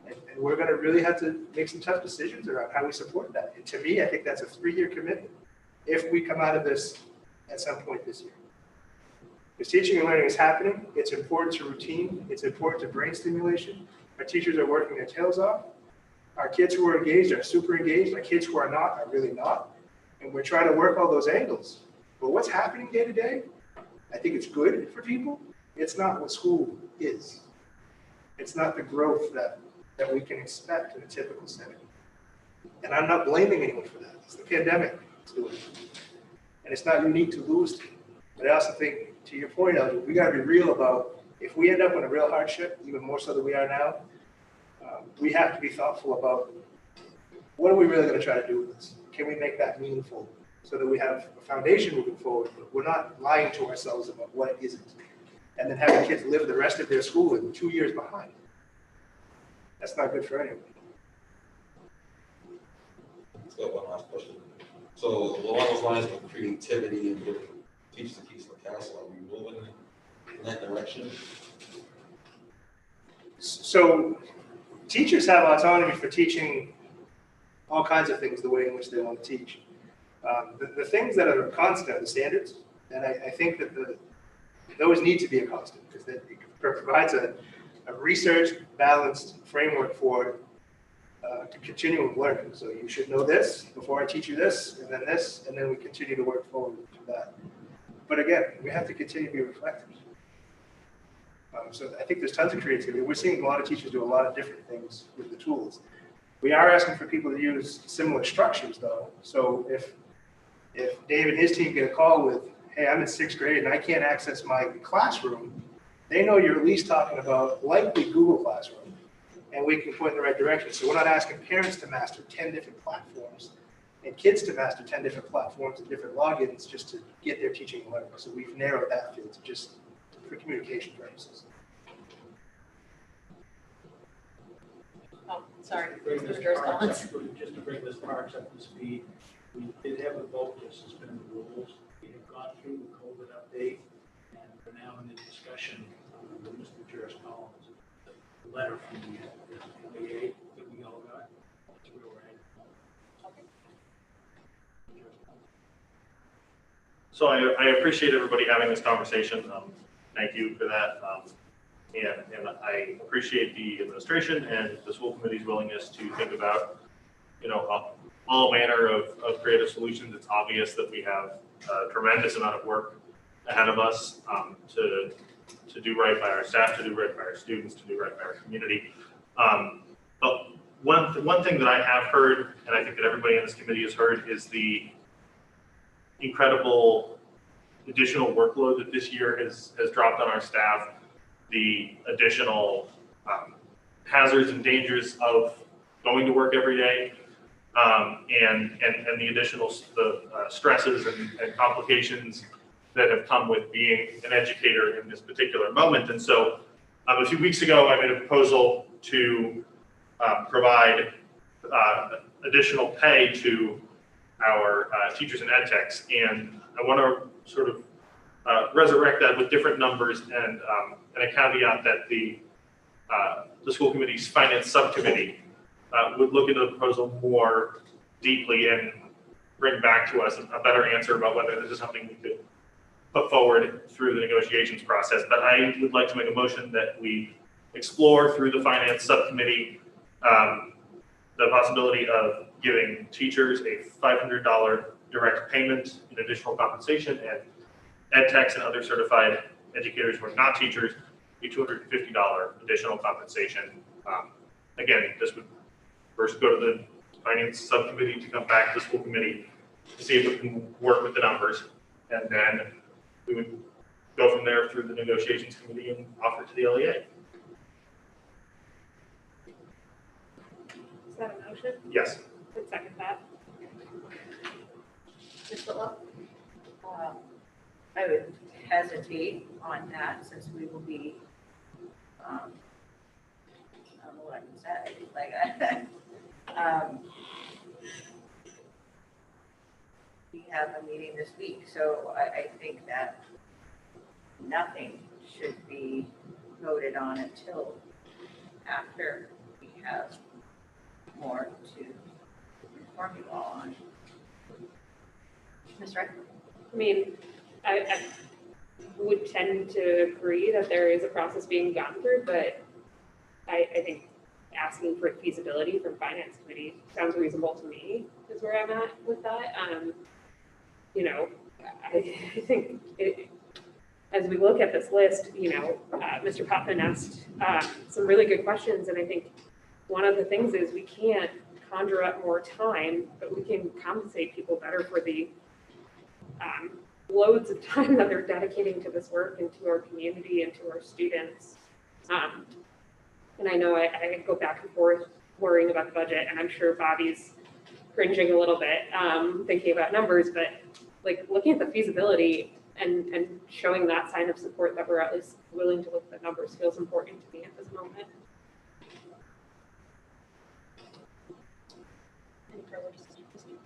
And we're going to really have to make some tough decisions around how we support that. And to me, I think that's a 3-year commitment if we come out of this at some point this year. Because teaching and learning is happening. It's important to routine. It's important to brain stimulation. Our teachers are working their tails off. Our kids who are engaged are super engaged. Our kids who are not are really not. And we're trying to work all those angles. But what's happening day to day, I think it's good for people. It's not what school is. It's not the growth that we can expect in a typical setting. And I'm not blaming anyone for that. It's the pandemic that's doing it. And it's not unique to Lewiston. But I also think, to your point, Elgin, we got to be real about if we end up in a real hardship, even more so than we are now, we have to be thoughtful about what are we really going to try to do with this? Can we make that meaningful so that we have a foundation moving forward, but we're not lying to ourselves about what it isn't, and then having kids live the rest of their school in 2 years behind. That's not good for anyone. Let's go one last question. So along those lines of creativity and giving teachers a piece of the castle, are we moving in that direction? So teachers have autonomy for teaching all kinds of things the way in which they want to teach. The things that are constant are the standards, and I think that those need to be a constant because it provides a research balanced framework for continuum learning. So you should know this before I teach you this, and then we continue to work forward to that. But again, we have to continue to be reflective. So I think there's tons of creativity. We're seeing a lot of teachers do a lot of different things with the tools. We are asking for people to use similar structures though. So if Dave and his team get a call with, hey, I'm in 6th grade and I can't access my classroom, they know you're at least talking about likely Google Classroom, and we can point in the right direction. So we're not asking parents to master 10 different platforms and kids to master 10 different platforms and different logins just to get their teaching and learning. So we've narrowed that field to just for communication purposes. Oh, sorry. Bring this Mr. Durst parks Collins. up- Just to bring this parks up to speed, we did have a vote to suspend the rules. We have gone through the COVID update, and we're now in the discussion with Mr. Juris Collins. The letter from the LEA that we all got. That's where we're at. So I appreciate everybody having this conversation. Thank you for that. And I appreciate the administration and the school committee's willingness to think about, all manner of creative solutions. It's obvious that we have a tremendous amount of work ahead of us to do right by our staff, to do right by our students, to do right by our community. But one thing that I have heard, and I think that everybody in this committee has heard, is the incredible additional workload that this year has dropped on our staff, the additional hazards and dangers of going to work every day, and the additional stresses and complications that have come with being an educator in this particular moment. And so a few weeks ago, I made a proposal to provide additional pay to our teachers and ed techs. And I want to sort of resurrect that with different numbers and a caveat that the school committee's finance subcommittee would look into the proposal more deeply and bring back to us a better answer about whether this is something we could put forward through the negotiations process. But I would like to make a motion that we explore through the finance subcommittee the possibility of giving teachers a $500 direct payment in additional compensation, and ed techs and other certified educators who are not teachers a $250 additional compensation. Again, this would first go to the finance subcommittee to come back to the school committee to see if we can work with the numbers, and then we would go from there through the negotiations committee and offer it to the LEA. Is that a motion? Yes. I'd second that. Ms. Whitlow? I would hesitate on that since we will be, I don't know what I can say, we have a meeting this week, so I think that nothing should be voted on until after we have more to inform you all on. Ms. Wright? I mean, I would tend to agree that there is a process being gone through, but I think asking for feasibility from finance committee sounds reasonable to me, is where I'm at with that. I think as we look at this list, Mr. Potvin asked some really good questions, and I think one of the things is we can't conjure up more time, but we can compensate people better for the loads of time that they're dedicating to this work and to our community and to our students. And I know I go back and forth worrying about the budget, and I'm sure Bobby's cringing a little bit thinking about numbers, but like looking at the feasibility and showing that sign of support that we're at least willing to look at the numbers feels important to me at this moment. Any further discussion?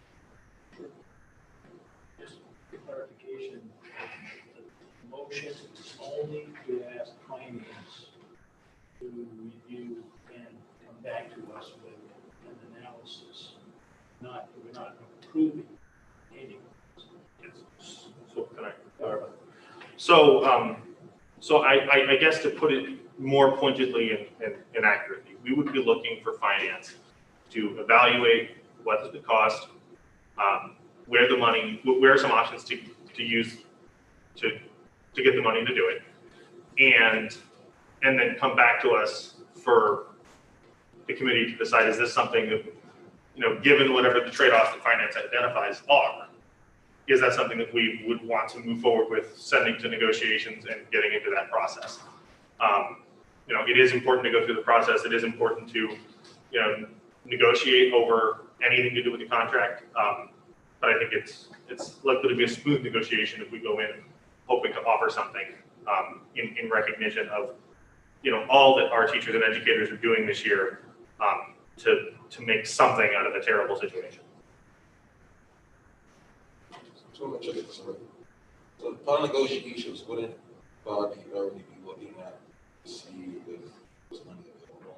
Just for clarification, the motion is only to ask finance to review and come back we're not approving any. So can I clarify? So I guess to put it more pointedly and accurately, we would be looking for finance to evaluate what the cost, where the money, where are some options to use to get the money to do it, and then come back to us for the committee to decide, is this something that, given whatever the trade-offs that finance identifies are, is that something that we would want to move forward with sending to negotiations and getting into that process? It is important to go through the process. It is important to, negotiate over anything to do with the contract. But I think it's likely to be a smooth negotiation if we go in hoping to offer something in recognition of, all that our teachers and educators are doing this year to make something out of a terrible situation. So upon negotiations, wouldn't Bob already be looking at to see if there's money available?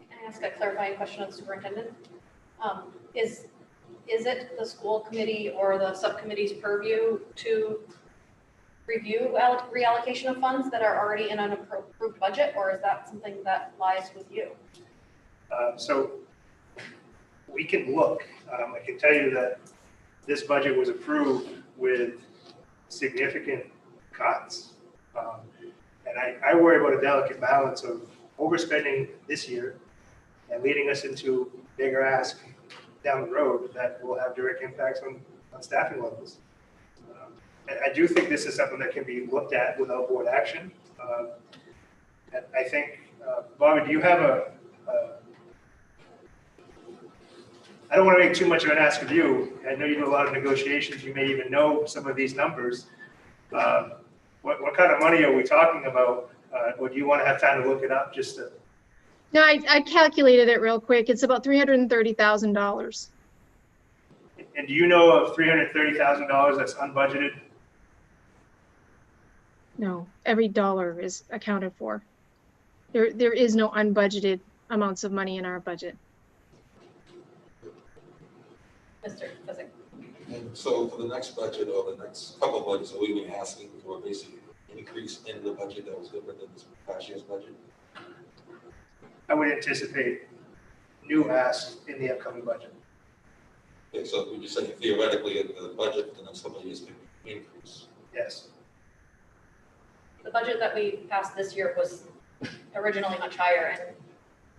Can I ask a clarifying question of the superintendent? Is it the school committee or the subcommittee's purview to review reallocation of funds that are already in an approved budget, or is that something that lies with you? So we can look. I can tell you that this budget was approved with significant cuts. And I worry about a delicate balance of overspending this year and leading us into bigger ask down the road that will have direct impacts on staffing levels. And I do think this is something that can be looked at without board action. And I think, Bobby, do you have I don't want to make too much of an ask of you. I know you do a lot of negotiations. You may even know some of these numbers. What kind of money are we talking about? Or do you want to have time to look it up just to? No, I calculated it real quick. It's about $330,000. And do you know of $330,000 that's unbudgeted? No, every dollar is accounted for. There is no unbudgeted amounts of money in our budget. Mr. Physick. And so for the next budget or the next couple of budgets, are we be asking for basically an increase in the budget that was different than this past year's budget? I would anticipate new asks in the upcoming budget. Okay, so we're just saying theoretically the budget for the next couple of years could increase. Yes. The budget that we passed this year was originally much higher and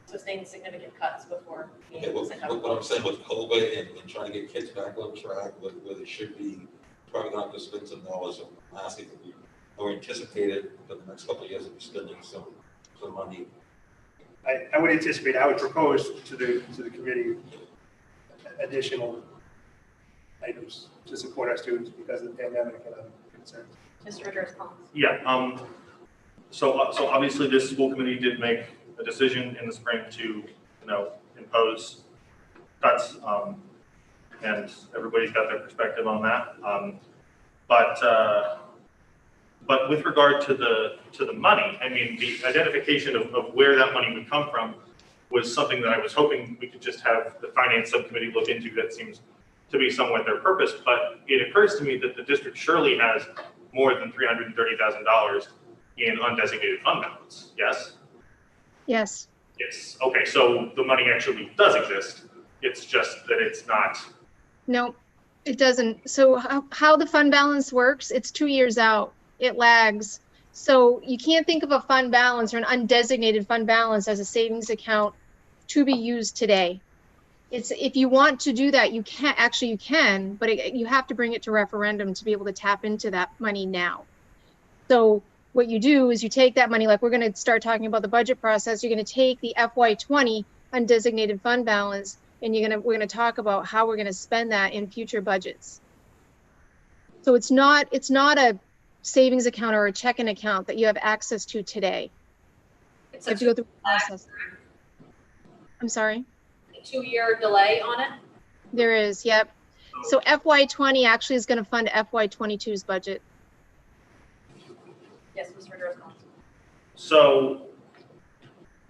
sustained significant cuts before. Okay, what I'm saying with COVID and trying to get kids back on track where they should be, probably not going to spend some dollars. I'm asking that we anticipated for the next couple of years of spending some money. I would anticipate, I would propose to the committee additional items to support our students because of the pandemic and other concerns. Mr. Richards-Collins. Yeah. So obviously this school committee did make a decision in the spring to, impose cuts, and everybody's got their perspective on that. But with regard to the money, I mean, the identification of where that money would come from was something that I was hoping we could just have the finance subcommittee look into. That seems to be somewhat their purpose, but it occurs to me that the district surely has more than $330,000 in undesignated fund balance, yes? Yes. Yes, okay, so the money actually does exist. It's just that it's not. No, it doesn't. So how the fund balance works, it's 2 years out. It lags. So you can't think of a fund balance or an undesignated fund balance as a savings account to be used today. It's, if you want to do that, you can, but you have to bring it to referendum to be able to tap into that money now. So what you do is you take that money, like we're going to start talking about the budget process. You're going to take the FY20 undesignated fund balance, and we're going to talk about how we're going to spend that in future budgets. So it's not a savings account or a checking account that you have access to today. It's you have to go through the process. I'm sorry? A 2-year delay on it? There is, yep. So FY20 actually is going to fund FY22's budget. Yes, Mr. Richards-Collins. So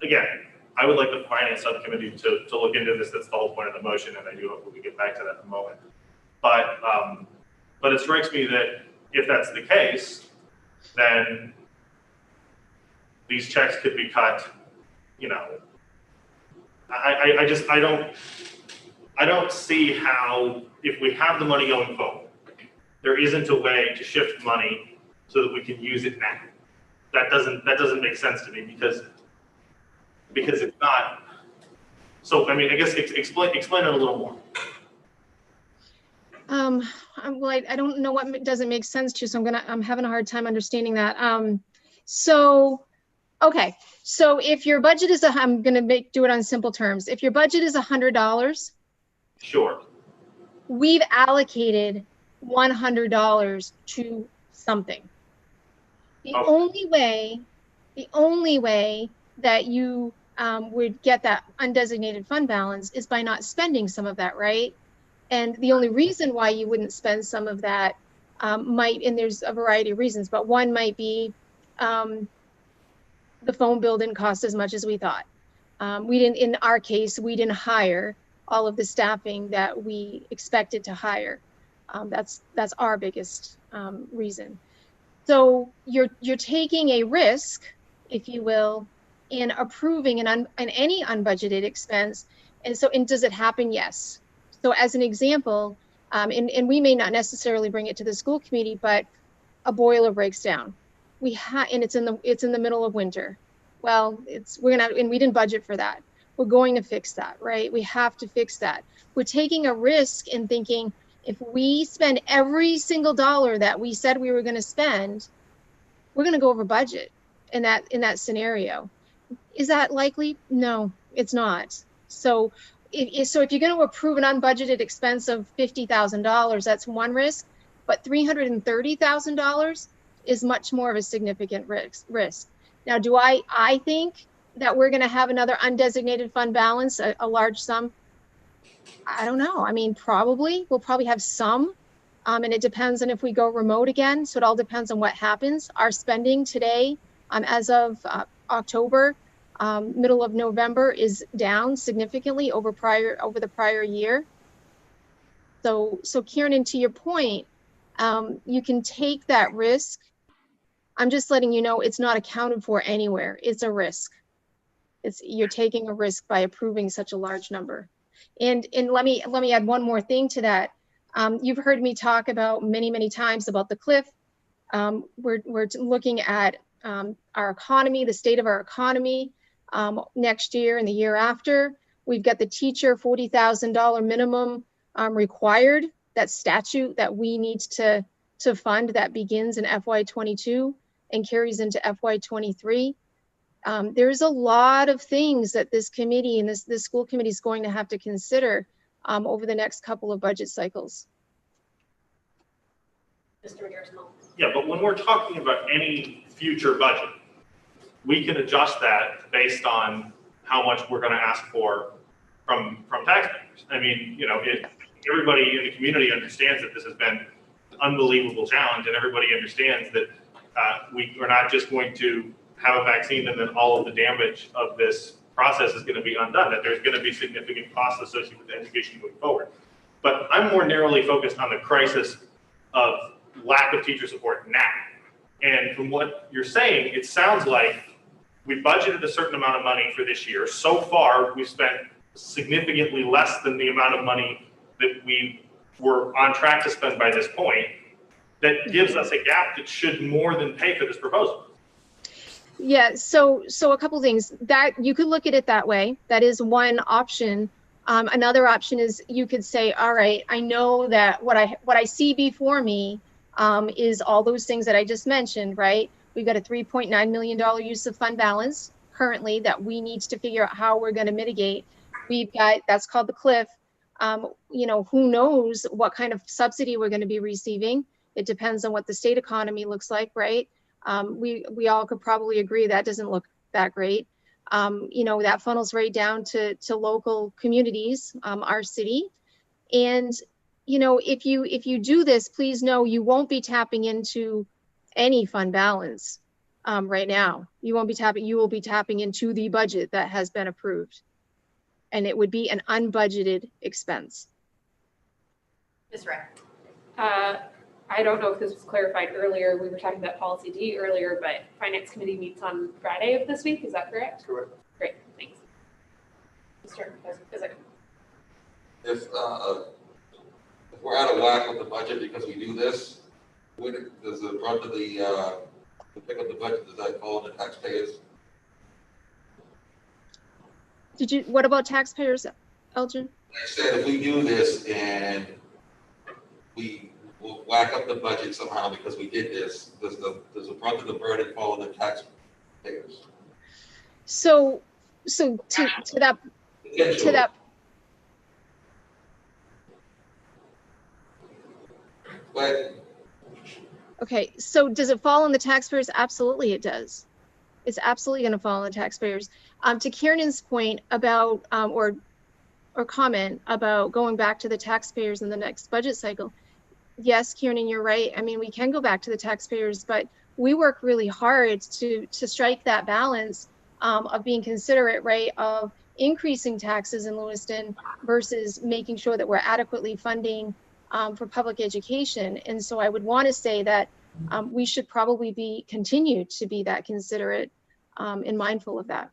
again, I would like the finance subcommittee to look into this. That's the whole point of the motion, and I do hope we can get back to that in a moment. But it strikes me that if that's the case, then these checks could be cut, you know. I don't see how, if we have the money going forward, there isn't a way to shift money so that we can use it now. That doesn't make sense to me because it's not. So I mean, I guess explain it a little more. Well, I don't know what doesn't make sense to you, so I'm having a hard time understanding that. Okay, so if your budget is I'm gonna do it on simple terms. If your budget is $100, sure, we've allocated $100 to something. The only way that you would get that undesignated fund balance is by not spending some of that, right? And the only reason why you wouldn't spend some of that and there's a variety of reasons, but one might be the phone bill didn't cost as much as we thought. In our case, we didn't hire all of the staffing that we expected to hire. That's our biggest reason. So you're taking a risk, if you will, in approving any unbudgeted expense. And does it happen? Yes. So as an example, and we may not necessarily bring it to the school committee, but a boiler breaks down. And it's in the middle of winter. Well, and we didn't budget for that. We're going to fix that, right? We have to fix that. We're taking a risk in thinking if we spend every single dollar that we said we were going to spend, we're going to go over budget in that scenario. Is that likely? No, it's not. So if you're going to approve an unbudgeted expense of $50,000, that's one risk, but $330,000 is much more of a significant risk. Now, do I think that we're going to have another undesignated fund balance, a large sum? I don't know. I mean, we'll probably have some, and it depends on if we go remote again. So it all depends on what happens. Our spending today, as of October, middle of November, is down significantly over the prior year. So Kieran, to your point, you can take that risk. I'm just letting you know it's not accounted for anywhere. It's a risk. You're taking a risk by approving such a large number. And let me add one more thing to that. You've heard me talk about many times about the cliff. We're looking at our economy, the state of our economy next year and the year after. We've got the teacher $40,000 minimum required, that statute that we need to fund, that begins in FY22 and carries into FY23. There's a lot of things that this committee and this school committee is going to have to consider over the next couple of budget cycles. Mr. McGarrison. Yeah, but when we're talking about any future budget, we can adjust that based on how much we're going to ask for from taxpayers. I mean, you know, everybody in the community understands that this has been an unbelievable challenge, and everybody understands that we're not just going to have a vaccine and then all of the damage of this process is going to be undone, that there's going to be significant costs associated with education moving forward. But I'm more narrowly focused on the crisis of lack of teacher support now. And from what you're saying, it sounds like we budgeted a certain amount of money for this year. So far, we've spent significantly less than the amount of money that we were on track to spend by this point. That gives us a gap that should more than pay for this proposal. Yeah, so a couple things that you could look at it that way. That is one option. Another option is you could say, all right, I know that what I see before me is all those things that I just mentioned, right? We've got a $3.9 million use of fund balance currently that we need to figure out how we're going to mitigate. We've got, that's called the cliff. You know, who knows what kind of subsidy we're going to be receiving. It depends on what the state economy looks like, right? We all could probably agree that doesn't look that great. You know, that funnels right down to local communities, our city. And, you know, if you do this, please know you won't be tapping into any fund balance right now. You will be tapping into the budget that has been approved. And it would be an unbudgeted expense. Ms. Ray? I don't know if this was clarified earlier. We were talking about policy D earlier, but finance committee meets on Friday of this week. Is that correct? Correct. Great, thanks. Mr. Physick? If we're out of whack with the budget because we do this, does the brunt of the pick up the budget, does that fall on the taxpayers? What about taxpayers, Elgin? I said, if we do this and we will whack up the budget somehow because we did this, does the brunt of the burden fall on the taxpayers? So to that But okay, so does it fall on the taxpayers? Absolutely it does. It's absolutely going to fall on the taxpayers. To Kiernan's point about or comment about going back to the taxpayers in the next budget cycle. Yes, Kiernan, you're right. I mean, we can go back to the taxpayers, but we work really hard to strike that balance of being considerate, right, of increasing taxes in Lewiston versus making sure that we're adequately funding for public education. And so I would want to say that we should probably continue to be that considerate and mindful of that.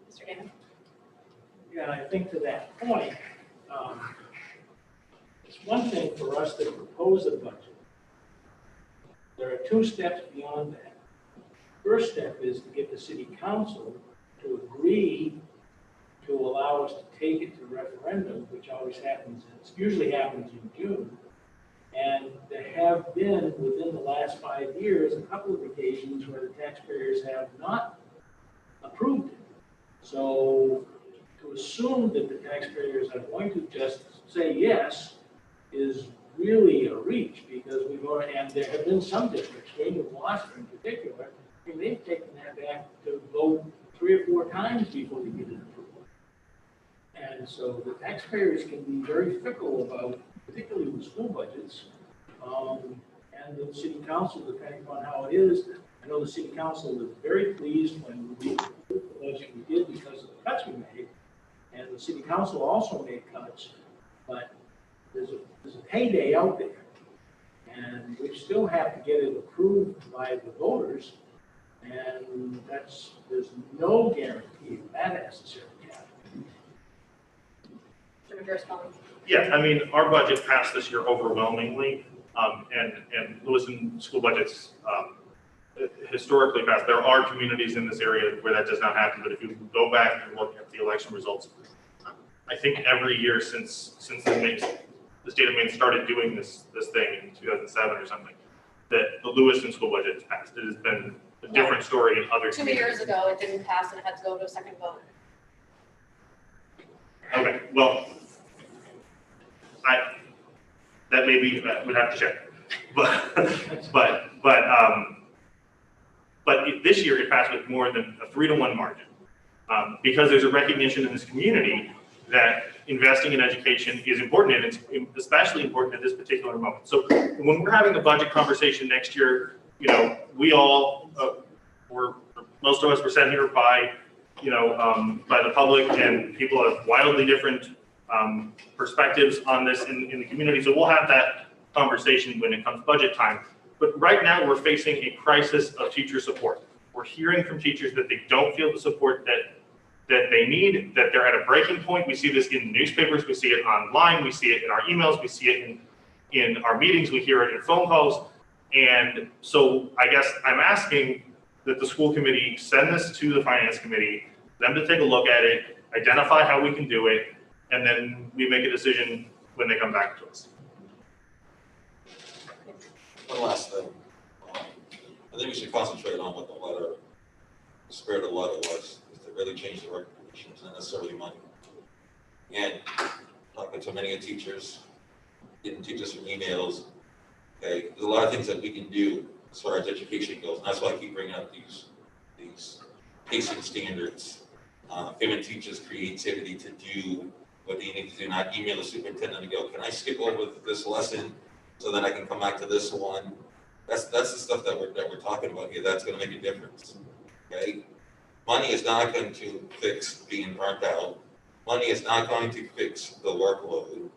Mr. Damon? Yeah, and I think to that point, it's one thing for us to propose a budget. There are two steps beyond that. First step is to get the city council to agree to allow us to take it to referendum, which always happens, it usually happens in June. And there have been, within the last 5 years, a couple of occasions where the taxpayers have not approved it. So to assume that the taxpayers are going to just say yes is really a reach, because we've already, and there have been some districts, Green of Gloucester in particular, and they've taken that back to vote 3 or 4 times before they get it approved. And so the taxpayers can be very fickle about, particularly with school budgets, and the city council, depending upon how it is. I know the city council was very pleased when we approved the budget we did because of the cuts we made, and the city council also made cuts, but there's a payday out there, and we still have to get it approved by the voters, and there's no guarantee of that necessarily happening. Mr. Collins? Yeah, I mean, our budget passed this year overwhelmingly, and Lewiston school budgets historically passed. There are communities in this area where that does not happen, but if you go back and look at the election results, I think every year since the state of Maine started doing this thing in 2007 or something, that the Lewiston school budget has passed. It has been a different story in other 2 years ago, it didn't pass and it had to go to a second vote. Okay, well, that maybe would have to check, but this year it passed with more than a 3-to-1 margin, because there's a recognition in this community that investing in education is important, and it's especially important at this particular moment. So when we're having a budget conversation next year, you know, we all most of us were sent here by by the public, and people have wildly different perspectives on this in the community. So we'll have that conversation when it comes budget time. But right now we're facing a crisis of teacher support. We're hearing from teachers that they don't feel the support that they need, that they're at a breaking point. We see this in newspapers, we see it online, we see it in our emails, we see it in our meetings, we hear it in phone calls. And so I guess I'm asking that the school committee send this to the finance committee, them to take a look at it, identify how we can do it, and then we make a decision when they come back to us. One last thing. I think we should concentrate on what the spirit of the letter was, is to really change the work conditions, not necessarily money. And talking to many teachers, getting teachers from emails, okay, there's a lot of things that we can do as far as education goes, and that's why I keep bringing up these pacing standards, giving teachers creativity to do what they need to do, not email the superintendent and go, can I skip over this lesson so that I can come back to this one? That's the stuff that we're talking about here. That's gonna make a difference, okay? Money is not going to fix being burnt out. Money is not going to fix the workload.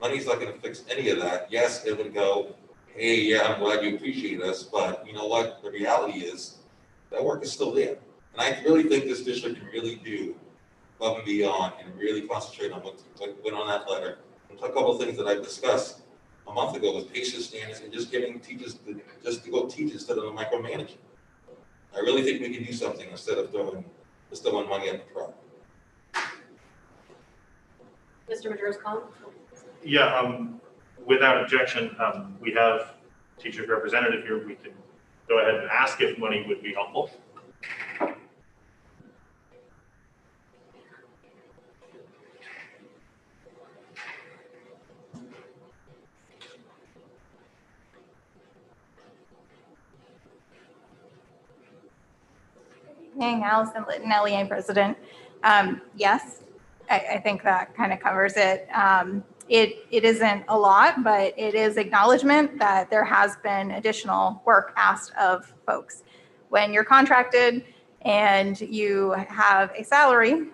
Money's not gonna fix any of that. Yes, it would go, hey, yeah, I'm glad you appreciate us, but you know what? The reality is that work is still there. And I really think this district can really do above and beyond and really concentrate on what went on that letter. And a couple of things that I've discussed a month ago was patient standards and just getting teachers just to go teach instead of micromanaging. I really think we can do something instead of throwing money at the problem. Mr. Majerus, comment? Yeah, without objection, we have teachers representative here. We can go ahead and ask if money would be helpful. Allison Litton, LEA president. Yes, I think that kind of covers it. It isn't a lot, but it is acknowledgement that there has been additional work asked of folks. When you're contracted and you have a salary,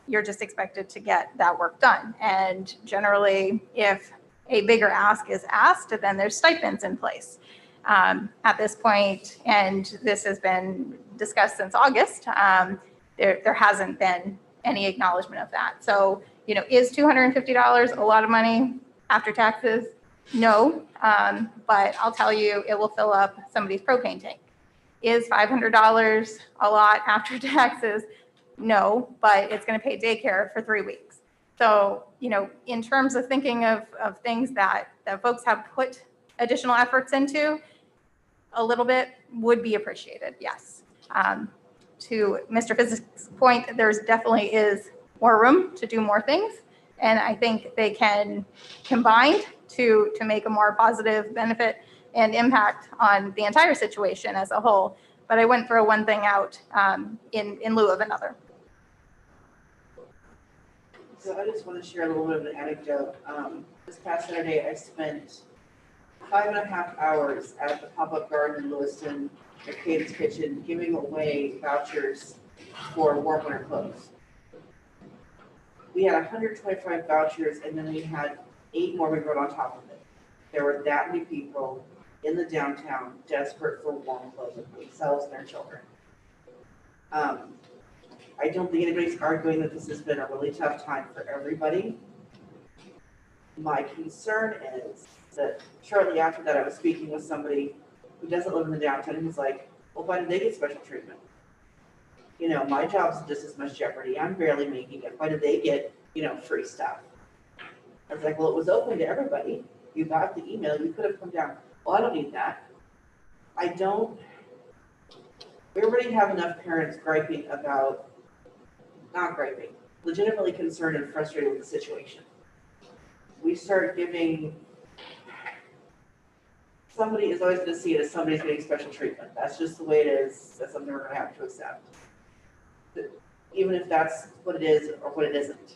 you're just expected to get that work done. And generally, if a bigger ask is asked, then there's stipends in place. At this point, and this has been discussed since August, there hasn't been any acknowledgement of that. So, you know, is $250 a lot of money after taxes? No, but I'll tell you, it will fill up somebody's propane tank. Is $500 a lot after taxes? No, but it's going to pay daycare for 3 weeks. So, you know, in terms of thinking of things that folks have put additional efforts into, a little bit would be appreciated, yes. To Mr. Physic's point, there's definitely is more room to do more things. And I think they can combine to make a more positive benefit and impact on the entire situation as a whole. But I wouldn't throw one thing out in lieu of another. So I just want to share a little bit of an anecdote. This past Saturday, I spent 5.5 hours at the pop-up garden in Lewiston, McCabe's Kitchen, giving away vouchers for warm winter clothes. We had 125 vouchers, and then we had 8 more we wrote on top of it. There were that many people in the downtown desperate for warm clothes for themselves and their children. I don't think anybody's arguing that this has been a really tough time for everybody. My concern is that shortly after that, I was speaking with somebody who doesn't live in the downtown, and he's like, well, why did they get special treatment? You know, my job's just as much jeopardy. I'm barely making it. Why did they get, you know, free stuff? I was like, well, it was open to everybody. You got the email. You could have come down. Well, I don't need that. We already have enough parents griping about, not griping, legitimately concerned and frustrated with the situation. We start giving, somebody is always going to see it as somebody's getting special treatment. That's just the way it is. That's something we're going to have to accept. Even if that's what it is or what it isn't.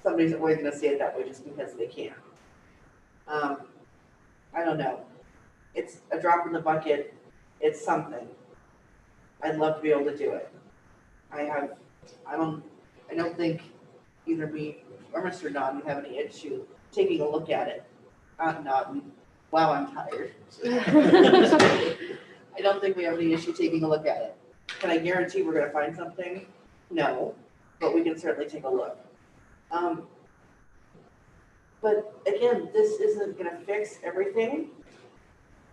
Somebody's always going to see it that way just because they can. I don't know. It's a drop in the bucket. It's something. I'd love to be able to do it. I don't think either me or Mr. Nod would have any issue taking a look at it. Wow, I'm tired. I don't think we have any issue taking a look at it. Can I guarantee we're going to find something? No, but we can certainly take a look. But again, this isn't going to fix everything.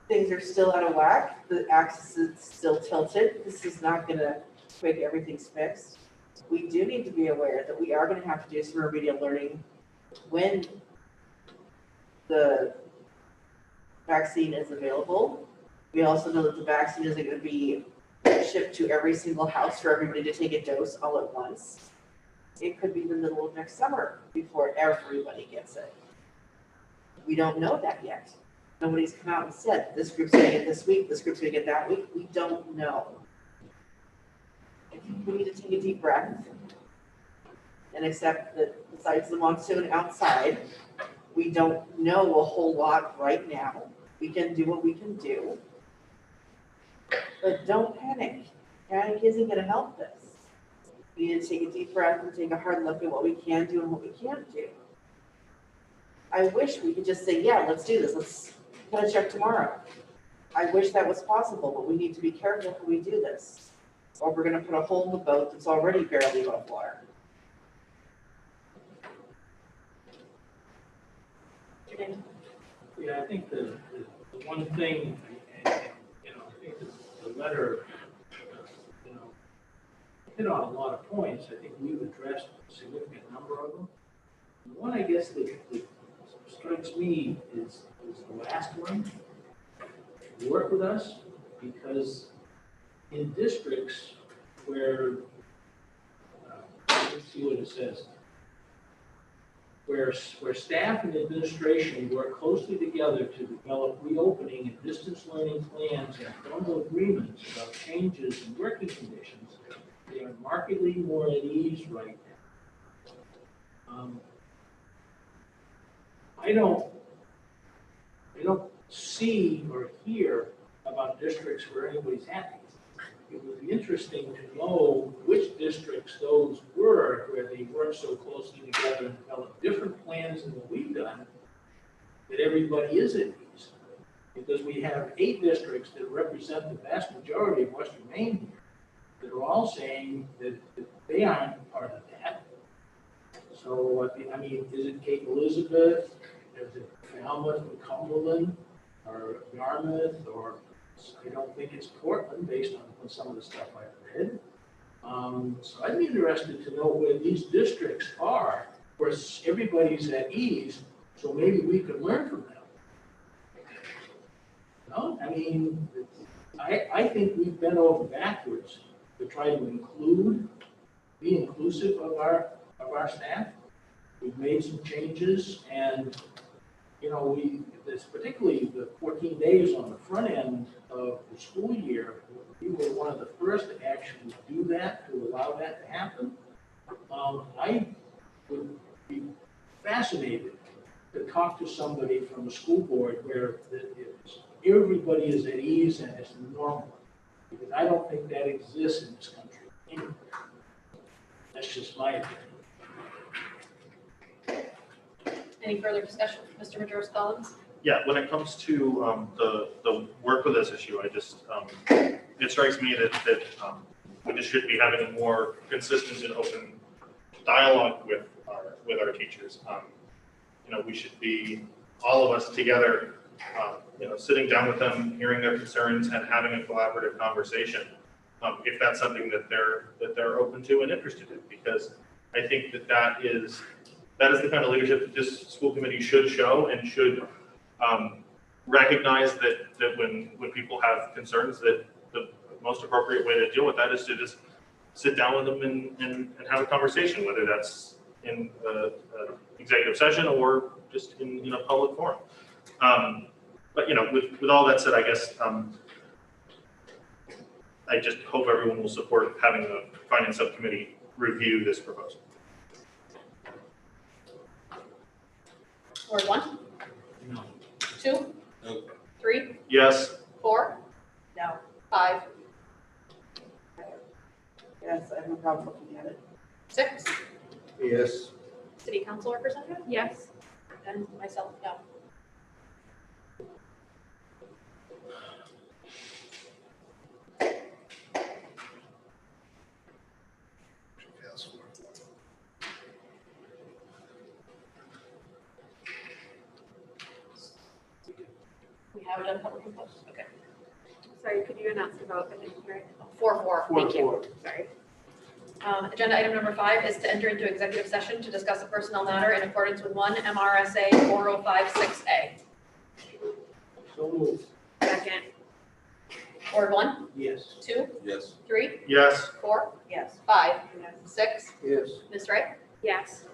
Things are still out of whack. The axis is still tilted. This is not going to make everything's fixed. We do need to be aware that we are going to have to do some remedial learning when the vaccine is available. We also know that the vaccine isn't going to be shipped to every single house for everybody to take a dose all at once. It could be the middle of next summer before everybody gets it. We don't know that yet. Nobody's come out and said, this group's going to get this week, this group's going to get that week. We don't know. We need to take a deep breath and accept that besides the monsoon outside, we don't know a whole lot right now. We can do what we can do. But don't panic. Panic isn't gonna help this. We need to take a deep breath and take a hard look at what we can do and what we can't do. I wish we could just say, yeah, let's do this. Let's cut a check tomorrow. I wish that was possible, but we need to be careful when we do this. Or we're gonna put a hole in the boat that's already barely above water. Yeah, I think the one thing, I think the letter, hit on a lot of points. I think we've addressed a significant number of them. The one, I guess, that strikes me is the last one. Work with us, because in districts where, let's see what it says, where staff and administration work closely together to develop reopening and distance learning plans and formal agreements about changes in working conditions, they are markedly more at ease right now. I don't see or hear about districts where anybody's happy. It would be interesting to know which districts those were, where they worked so closely together and developed different plans than what we've done, that everybody is at ease. Because we have 8 districts that represent the vast majority of Western Maine that are all saying that they aren't part of that. So, I mean, is it Cape Elizabeth? Is it Falmouth or Cumberland or Yarmouth, or I don't think it's Portland based on some of the stuff I've read. So I'd be interested to know where these districts are, where everybody's at ease, so maybe we could learn from them. No, I mean, I think we've bent over backwards to try to be inclusive of our staff. We've made some changes, and this particularly the 14 days on the front end of the school year, we were one of the first to actually do that, to allow that to happen. I would be fascinated to talk to somebody from the school board where everybody is at ease and it's normal, because I don't think that exists in this country anywhere. That's just my opinion. Any further discussion, Mr. Majoros Collins? Yeah, when it comes to the work with this issue, I just, it strikes me that we just should be having a more consistent and open dialogue with our teachers. We should be, all of us together, sitting down with them, hearing their concerns and having a collaborative conversation. If that's something that they're open to and interested in, because I think that is the kind of leadership that this school committee should show, and should recognize that when people have concerns, that the most appropriate way to deal with that is to just sit down with them and have a conversation, whether that's in executive session or just in a public forum. But with all that said, I guess I just hope everyone will support having the finance subcommittee review this proposal. Ward 1? No. 2? No. 3? Yes. 4? No. 5? Yes, I have no problem looking at it. 6? Yes. City Council Representative? Yes. And myself, no. We have done public input? Okay. Sorry, could you announce the vote? I didn't hear it. 4-4, thank you. 4-4. Sorry. Agenda item number 5 is to enter into executive session to discuss a personnel matter in accordance with 1 MRSA 4056A. So moved. Second. Ward 1, Yes. 2, Yes. 3, Yes. 4, Yes. 5, 6. Yes. Ms. Wright? Yes.